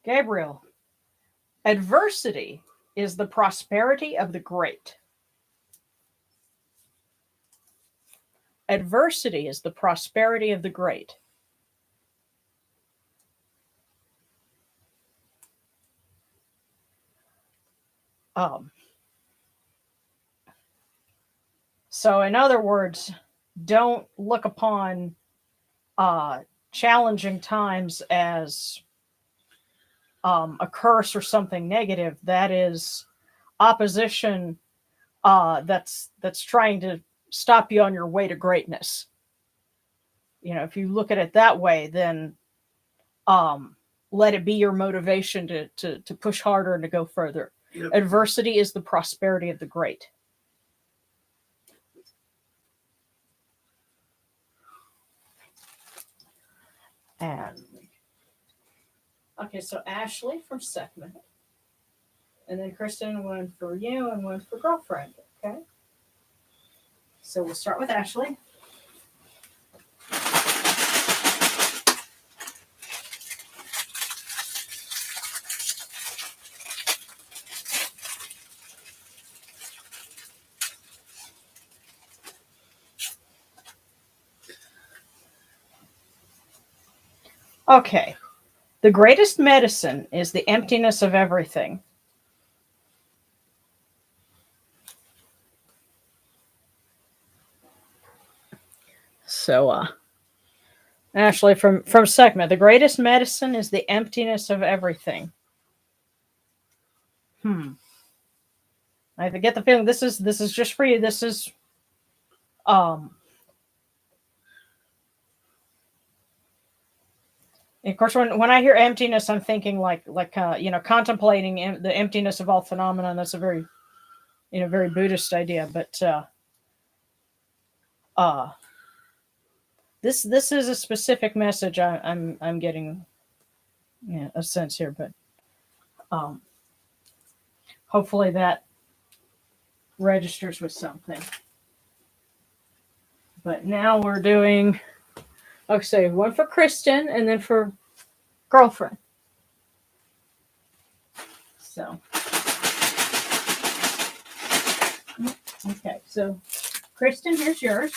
Gabriel, adversity is the prosperity of the great. Adversity is the prosperity of the great. So in other words, don't look upon challenging times as a curse or something negative. That is opposition that's trying to stop you on your way to greatness. You know, if you look at it that way, then let it be your motivation to push harder and to go further. Yep. Adversity is the prosperity of the great. And okay, so Ashley from Sekhmet. And then Kristen, one for you and one for girlfriend. Okay. So we'll start with Ashley. Okay. The greatest medicine is the emptiness of everything. So, Ashley from Sekhmet, the greatest medicine is the emptiness of everything. I get the feeling this is just for you. This is Of course, when I hear emptiness, I'm thinking like contemplating the emptiness of all phenomena. And that's a very very Buddhist idea. But this is a specific message I'm getting a sense here. But hopefully that registers with something. But now we're doing, okay, one for Kristen and then for girlfriend. So, okay, so Kristen, here's yours.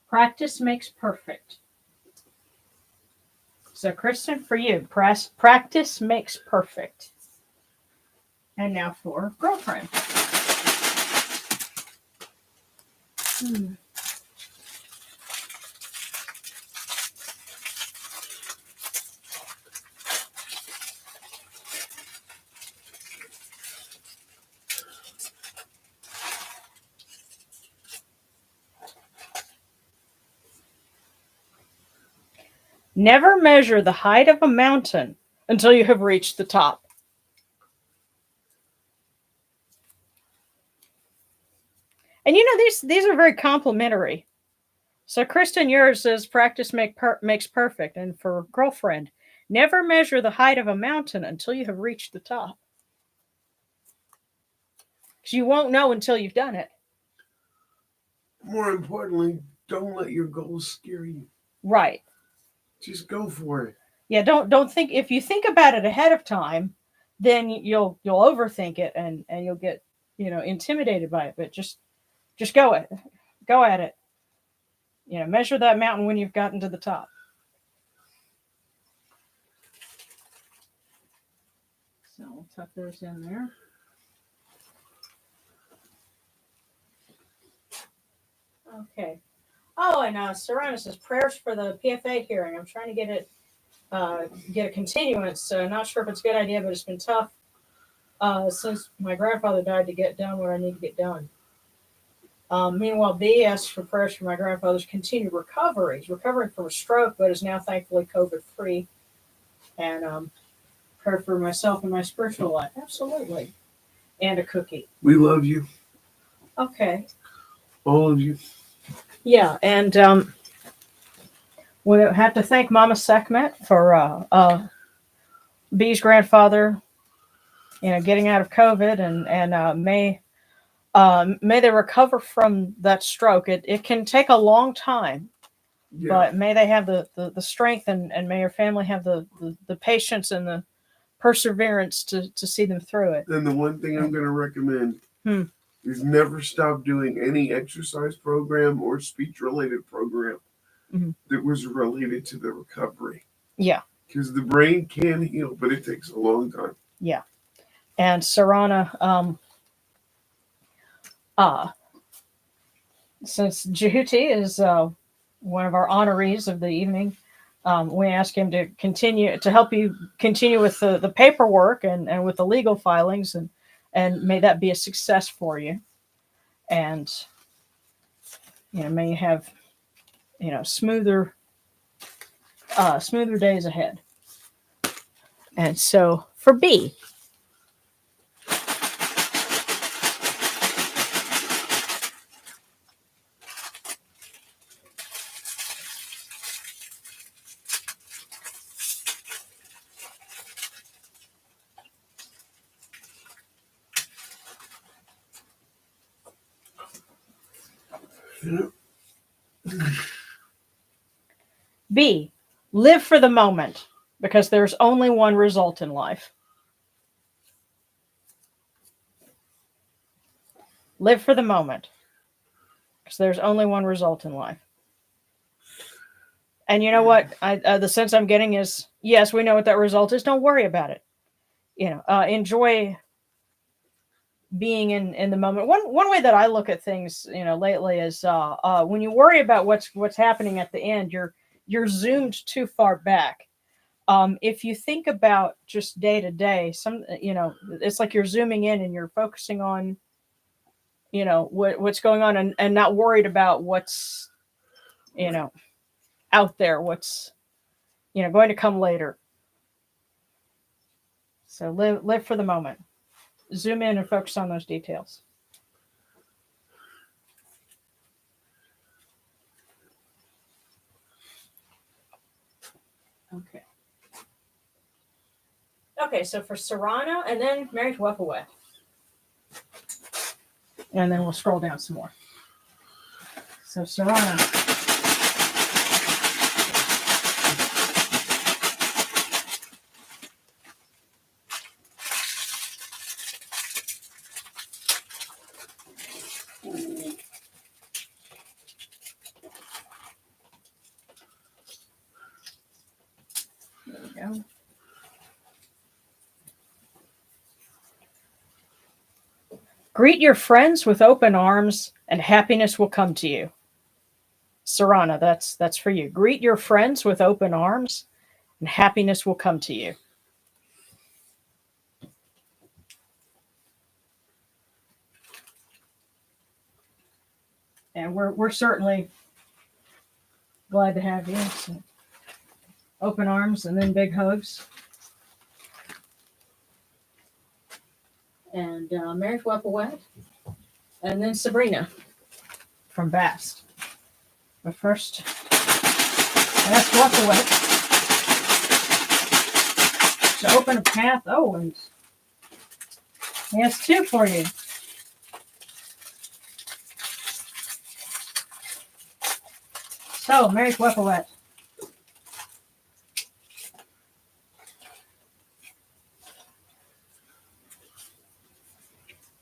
Practice makes perfect. So, Kristen, for you, practice makes perfect. And now for girlfriend. Never measure the height of a mountain until you have reached the top. And these are very complimentary. So Kristen, yours says practice makes perfect. And for girlfriend, never measure the height of a mountain until you have reached the top. Because you won't know until you've done it. More importantly, don't let your goals scare you. Right. Just go for it. Yeah, don't think, if you think about it ahead of time, then you'll overthink it and you'll get, intimidated by it. But just go at it. Measure that mountain when you've gotten to the top. So we'll tuck those in there. Okay. Oh, and Serena says prayers for the PFA hearing. I'm trying to get it, get a continuance. So not sure if it's a good idea, but it's been tough since my grandfather died to get done what I need to get done. Meanwhile, B asks for prayers for my grandfather's continued recovery. He's recovering from a stroke, but is now thankfully COVID-free. And prayer for myself and my spiritual life. Absolutely. And a cookie. We love you. Okay. All of you. Yeah, and we have to thank Mama Sekhmet for B's grandfather, getting out of COVID, and may they recover from that stroke. It can take a long time, but may they have the strength, and may your family have the patience and the perseverance to see them through it. And the one thing I'm going to recommend is never stop doing any exercise program or speech-related program that was related to the recovery. Yeah. Because the brain can heal, but it takes a long time. Yeah. And Sarana, since Djehuty is one of our honorees of the evening, we ask him to help you continue with the paperwork and with the legal filings, and may that be a success for you. And, may you have, smoother days ahead. And so for B. B, live for the moment, because there's only one result in life. Live for the moment, because there's only one result in life. And you know what? The sense I'm getting is, yes, we know what that result is. Don't worry about it. Enjoy being in the moment. One way that I look at things, lately is when you worry about what's happening at the end, you're zoomed too far back. If you think about just day to day, it's like you're zooming in and you're focusing on, what's going on, and not worried about what's, out there, what's, going to come later. So live for the moment. Zoom in and focus on those details. Okay. Okay, so for Sarana, and then Mary Wadjyt. And then we'll scroll down some more. So Sarana. There we go. Greet your friends with open arms, and happiness will come to you. Sarana, that's for you. Greet your friends with open arms, and happiness will come to you. And we're certainly glad to have you. So, open arms and then big hugs. And Mary Wadjyt, and then Sabrina from Bast. But first, that's Wadjyt to open a path. Oh, and he has two for you. So, Mary Wadjyt.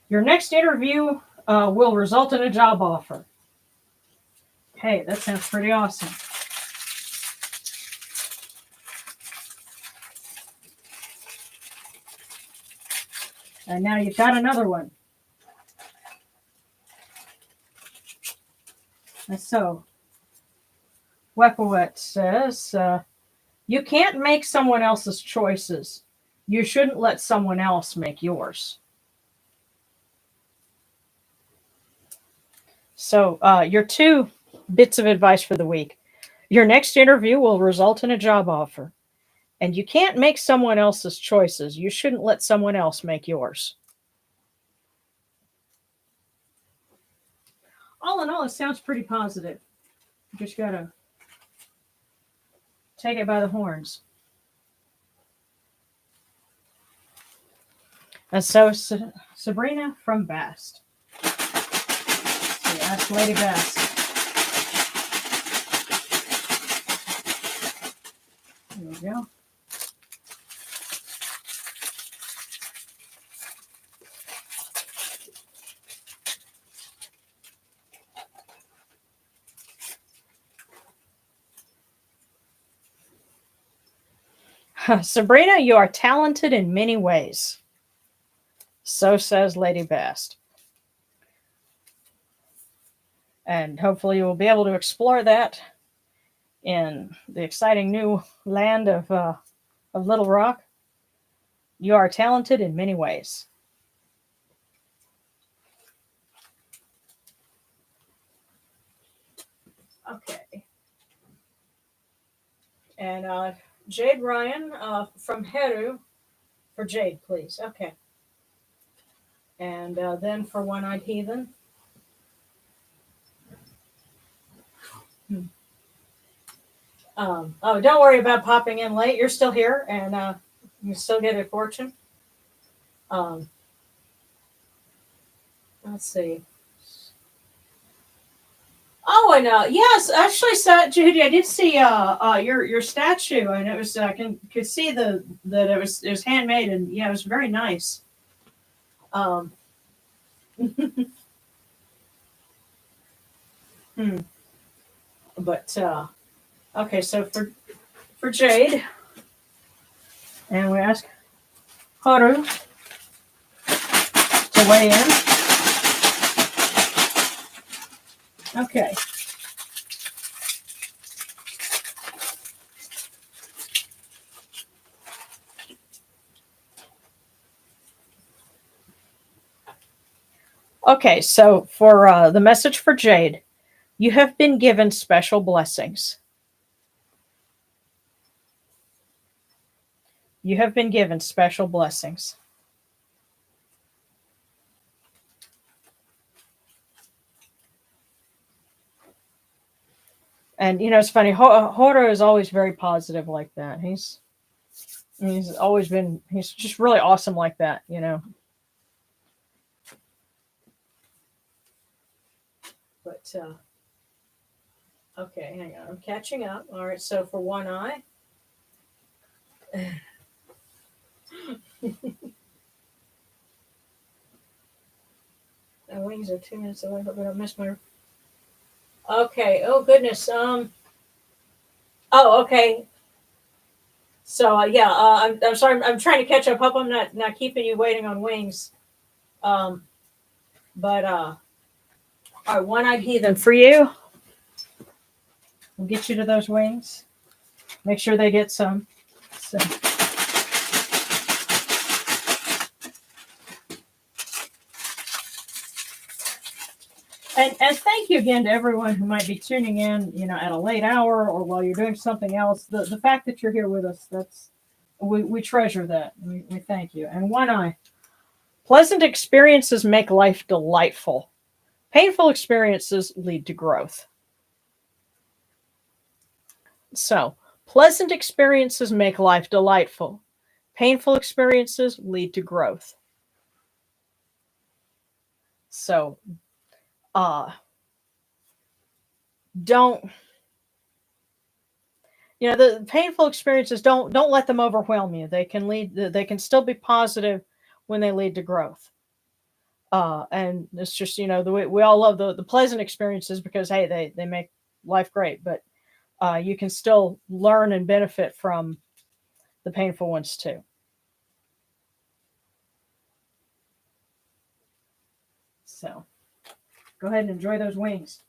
Your next interview will result in a job offer. Hey, that sounds pretty awesome. And now you've got another one. And so, Wadjyt says, you can't make someone else's choices. You shouldn't let someone else make yours. So, your two bits of advice for the week. Your next interview will result in a job offer. And you can't make someone else's choices. You shouldn't let someone else make yours. All in all, it sounds pretty positive. You just got to take it by the horns. And so, Sabrina from Bast. So ask Lady Bast. There we go. Sabrina, you are talented in many ways. So says Lady Bast. And hopefully you will be able to explore that in the exciting new land of Little Rock. You are talented in many ways. Okay. And Jade Ryan from Heru for Jade, please. Okay. And then for One-Eyed Heathen. Don't worry about popping in late. You're still here, and you still get a fortune. Let's see. Oh, and yes, actually, Djehuty, I did see your statue, and it was could see that it was handmade, and yeah, it was very nice. But okay, so for Jade, and we ask Haru to weigh in. Okay. Okay, so for the message for Jade, you have been given special blessings. You have been given special blessings. And it's funny. Horo is always very positive like that. He's always been. He's just really awesome like that. But okay, hang on. I'm catching up. All right. So for one eye. My wings are 2 minutes away. Hope I don't miss my. Okay. Oh goodness. Oh, okay. So yeah. I'm sorry. I'm trying to catch up. Hope I'm not keeping you waiting on wings. But all right. One-eyed heathen for you. We'll get you to those wings. Make sure they get some. So. And thank you again to everyone who might be tuning in, at a late hour or while you're doing something else. The fact that you're here with us, we treasure that. We thank you. And one eye. Pleasant experiences make life delightful. Painful experiences lead to growth. So, pleasant experiences make life delightful. Painful experiences lead to growth. So, don't the painful experiences, don't let them overwhelm you. They can still be positive when they lead to growth. And it's just we all love the pleasant experiences because hey, they make life great, but you can still learn and benefit from the painful ones too. So go ahead and enjoy those wings.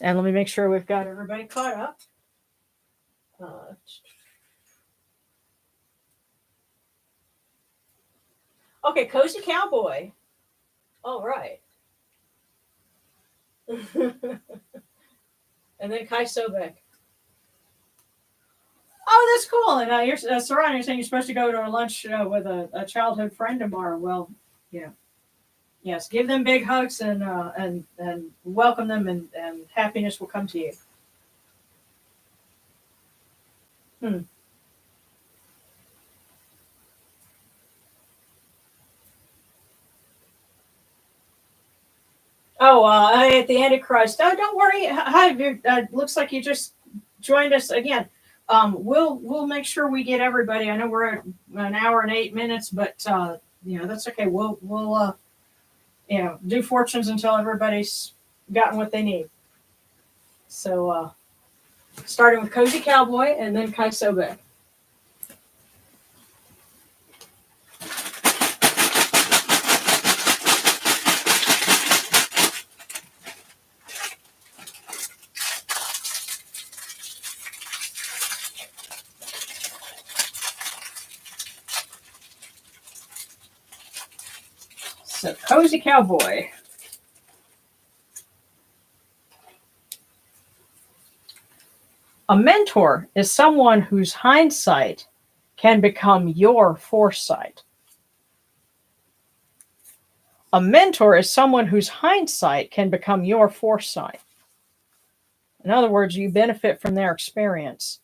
And let me make sure we've got everybody caught up. Okay, Cozy Cowboy. All right. And then Kai Sobek. Oh, that's cool. And you're Saran, you're saying you're supposed to go to a lunch with a childhood friend tomorrow. Well, yes, give them big hugs and welcome them, and happiness will come to you. Oh, at the Antichrist. Oh, don't worry. Hi, looks like you just joined us again. We'll make sure we get everybody. I know we're at an hour and 8 minutes, but that's okay. We'll do fortunes until everybody's gotten what they need. So starting with Cozy Cowboy and then Kai Sobek. So Cozy Cowboy. A mentor is someone whose hindsight can become your foresight. A mentor is someone whose hindsight can become your foresight. In other words, you benefit from their experience.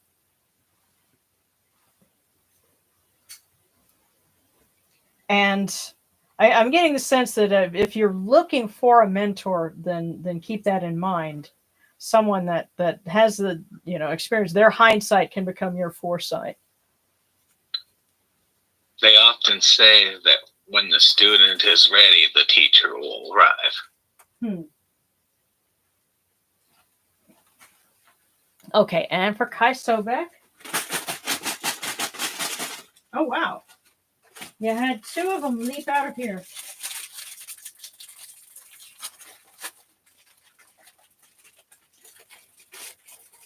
And I'm getting the sense that if you're looking for a mentor, then keep that in mind. Someone that has the experience, their hindsight can become your foresight. They often say that when the student is ready, the teacher will arrive. Okay, and for Kai Sobek. Oh, wow. You had 2 of them leap out of here.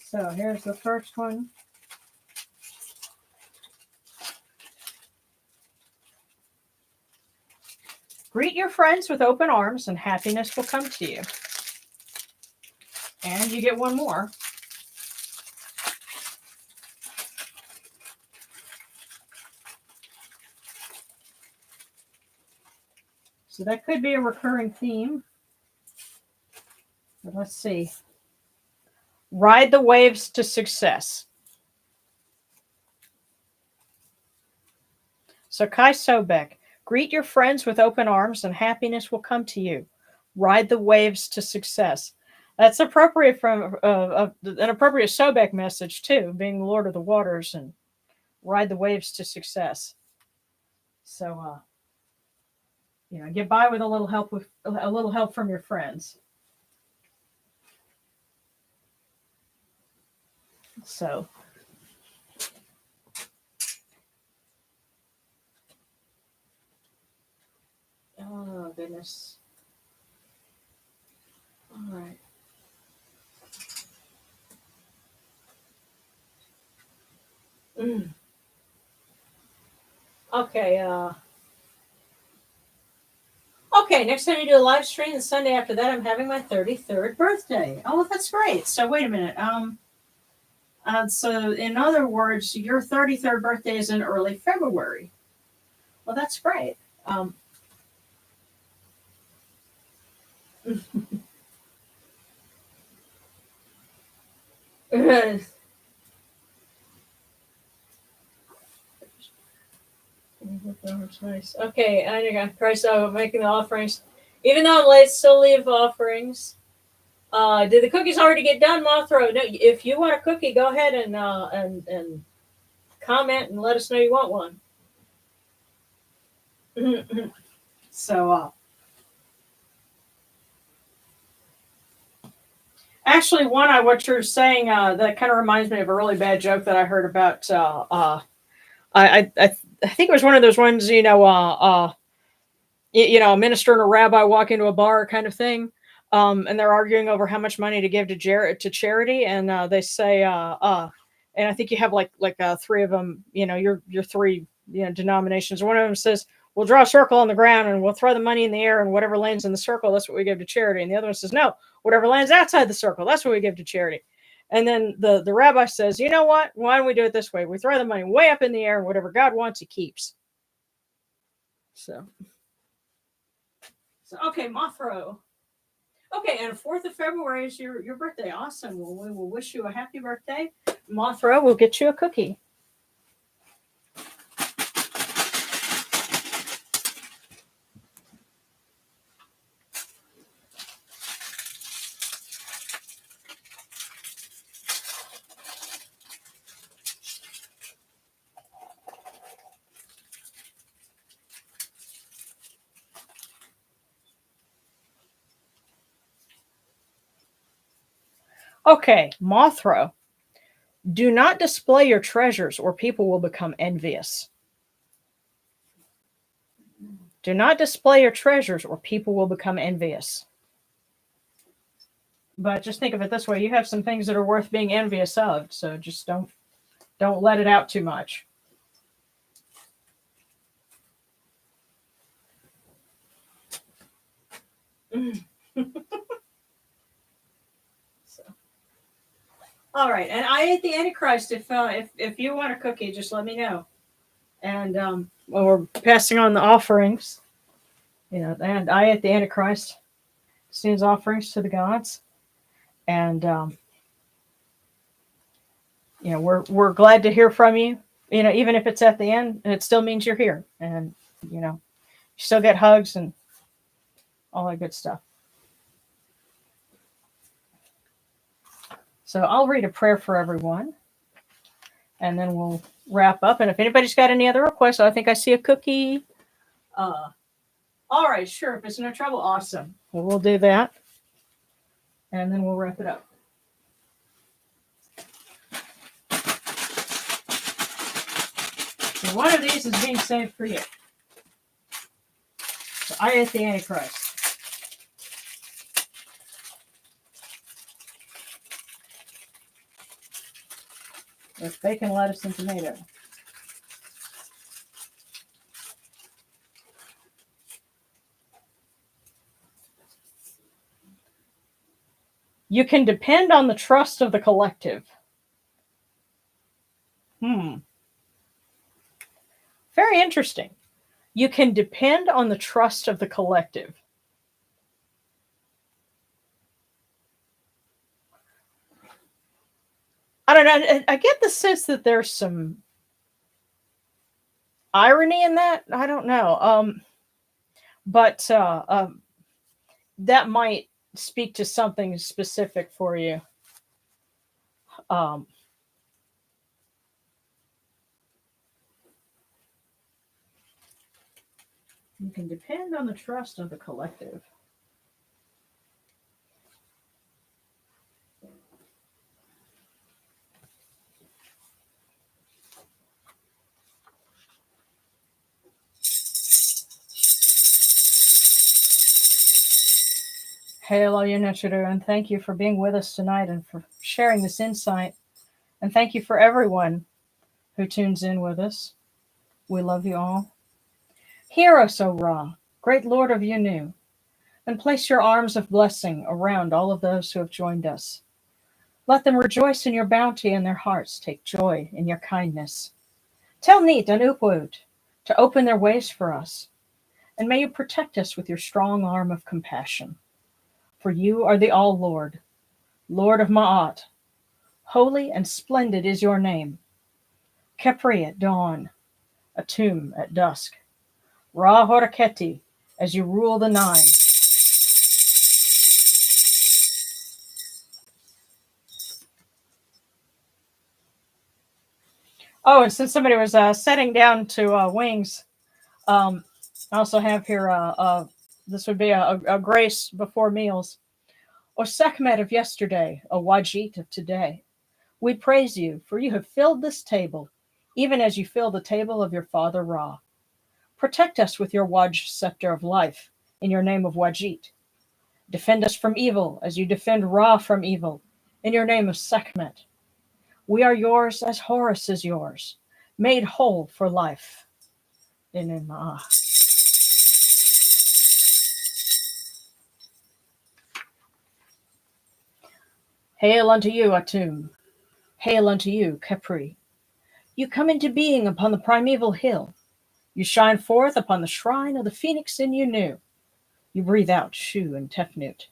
So here's the first one. Greet your friends with open arms and happiness will come to you. And you get one more. So that could be a recurring theme. But let's see. Ride the waves to success. So Kai Sobek, greet your friends with open arms and happiness will come to you. Ride the waves to success. That's appropriate from an appropriate Sobek message too, being the Lord of the Waters, and ride the waves to success. So, get by with a little help from your friends. So, oh goodness. All right. Okay. Okay. Next time you do a live stream, the Sunday after that, I'm having my 33rd birthday. Oh, well, that's great. So wait a minute. So in other words, your 33rd birthday is in early February. Well, that's great. Nice. Okay, I got Christ making the offerings. Even though I'm late, still leave offerings. Did the cookies already get done, Mothra? No, if you want a cookie, go ahead and comment and let us know you want one. So, actually, what you're saying, that kind of reminds me of a really bad joke that I heard about. I think it was one of those ones, a minister and a rabbi walk into a bar kind of thing, and they're arguing over how much money to give to charity, and they say, and I think you have like three of them, your three denominations. One of them says, we'll draw a circle on the ground and we'll throw the money in the air, and whatever lands in the circle, that's what we give to charity. And the other one says, no, whatever lands outside the circle, that's what we give to charity. And then the rabbi says, you know what? Why don't we do it this way? We throw the money way up in the air, and whatever God wants, he keeps. So okay, Mothro. Okay, and 4th of February is your birthday. Awesome. Well, we will wish you a happy birthday. Mothra will get you a cookie. Okay, Mothra. Do not display your treasures or people will become envious. Do not display your treasures or people will become envious. But just think of it this way. You have some things that are worth being envious of. So just don't let it out too much. All right, and I ate the Antichrist. If you want a cookie, just let me know. And when we're passing on the offerings, and I ate the Antichrist, sends offerings to the gods, and we're glad to hear from you. Even if it's at the end, it still means you're here, and you still get hugs and all that good stuff. So I'll read a prayer for everyone, and then we'll wrap up. And if anybody's got any other requests, I think I see a cookie. All right, sure. If it's no trouble, awesome. Well, we'll do that, and then we'll wrap it up. So one of these is being saved for you. So I ate the Antichrist. With bacon, lettuce, and tomato. You can depend on the trust of the collective. Very interesting. You can depend on the trust of the collective. I don't know. I get the sense that there's some irony in that. I don't know. But that might speak to something specific for you. You can depend on the trust of the collective. Hail, all you Nechuru, and thank you for being with us tonight and for sharing this insight. And thank you for everyone who tunes in with us. We love you all. Hear us, O Ra, great Lord of Yunu, and place your arms of blessing around all of those who have joined us. Let them rejoice in your bounty and their hearts take joy in your kindness. Tell Neat and Upwood to open their ways for us, and may you protect us with your strong arm of compassion. For you are the All-Lord, Lord of Ma'at. Holy and splendid is your name. Khepri at dawn, Atum at dusk. Ra Horaketi, as you rule the nine. Oh, and since somebody was setting down to wings, I also have here, this would be a grace before meals. O Sekhmet of yesterday, O Wadjyt of today, we praise you, for you have filled this table, even as you fill the table of your father Ra. Protect us with your Wadj scepter of life, in your name of Wadjyt. Defend us from evil, as you defend Ra from evil, in your name of Sekhmet. We are yours as Horus is yours, made whole for life. In Ma. Hail unto you, Atum. Hail unto you, Khepri. You come into being upon the primeval hill. You shine forth upon the shrine of the phoenix in Yunu. You breathe out Shu and Tefnut.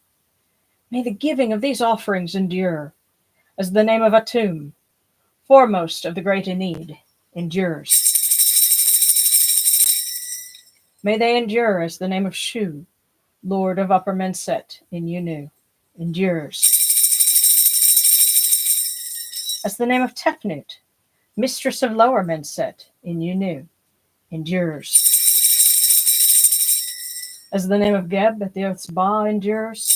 May the giving of these offerings endure, as the name of Atum, foremost of the great Enid, endures. May they endure as the name of Shu, Lord of Upper Menset in Yunu, endures. As the name of Tefnut, Mistress of Lower Menset in Yunu, endures. As the name of Geb at the Oath's Ba endures.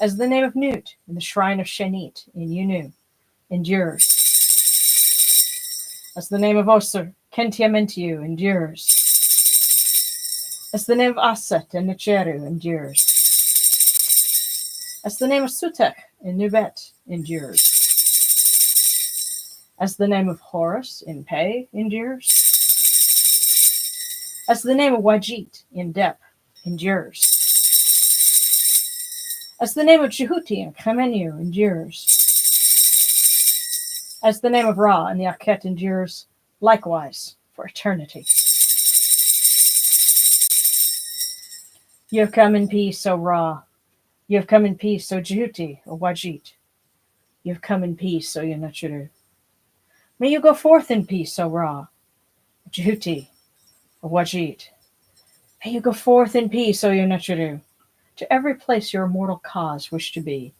As the name of Nut in the Shrine of Shenit in Yunu, endures. As the name of Osir, Kentiamentiu, endures. As the name of Aset and Necheru endures. As the name of Sutek in Nubet endures. As the name of Horus in Pe endures. As the name of Wadjyt in Dep endures. As the name of Djehuty in Khemenu endures. As the name of Ra in the Akhet endures, likewise for eternity. You have come in peace, O Ra. You have come in peace, O Djehuty, O Wadjyt. You have come in peace, O Yenachuru. May you go forth in peace, O Ra, Djehuty, O Wadjyt. May you go forth in peace, O Yenachuru, to every place your immortal cause wish to be.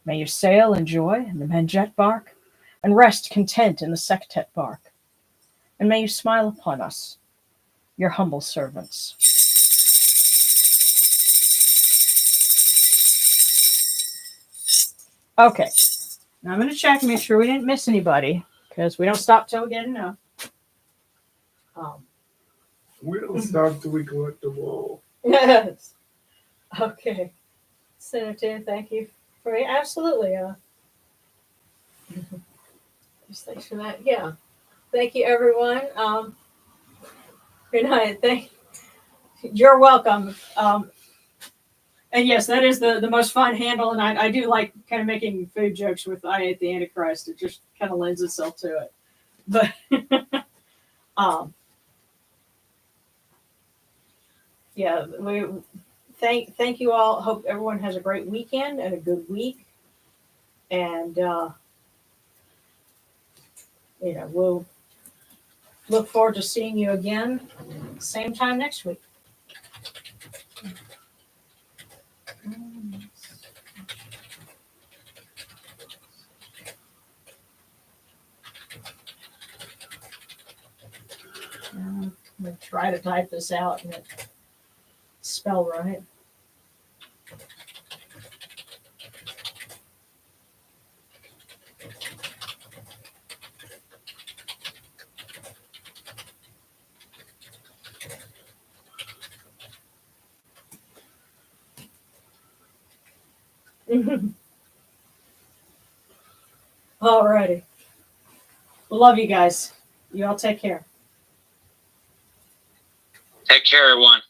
May you sail in joy in the Menjet bark, and rest content in the Sektet bark. And may you smile upon us, your humble servants. Okay, now I'm going to check and make sure we didn't miss anybody, because we don't stop till we get enough. We don't stop till we collect them all. Yes. Okay. Senator, thank you for absolutely. Thanks for that. Yeah. Thank you, everyone. Good night. You're welcome. And yes, that is the most fun handle, and I do like kind of making food jokes with I ate the Antichrist. It just kind of lends itself to it. But yeah, we thank you all. Hope everyone has a great weekend and a good week. And we'll look forward to seeing you again same time next week. I'm going to try to type this out and spell right. Alrighty. Love you guys. You all take care. Take care, everyone.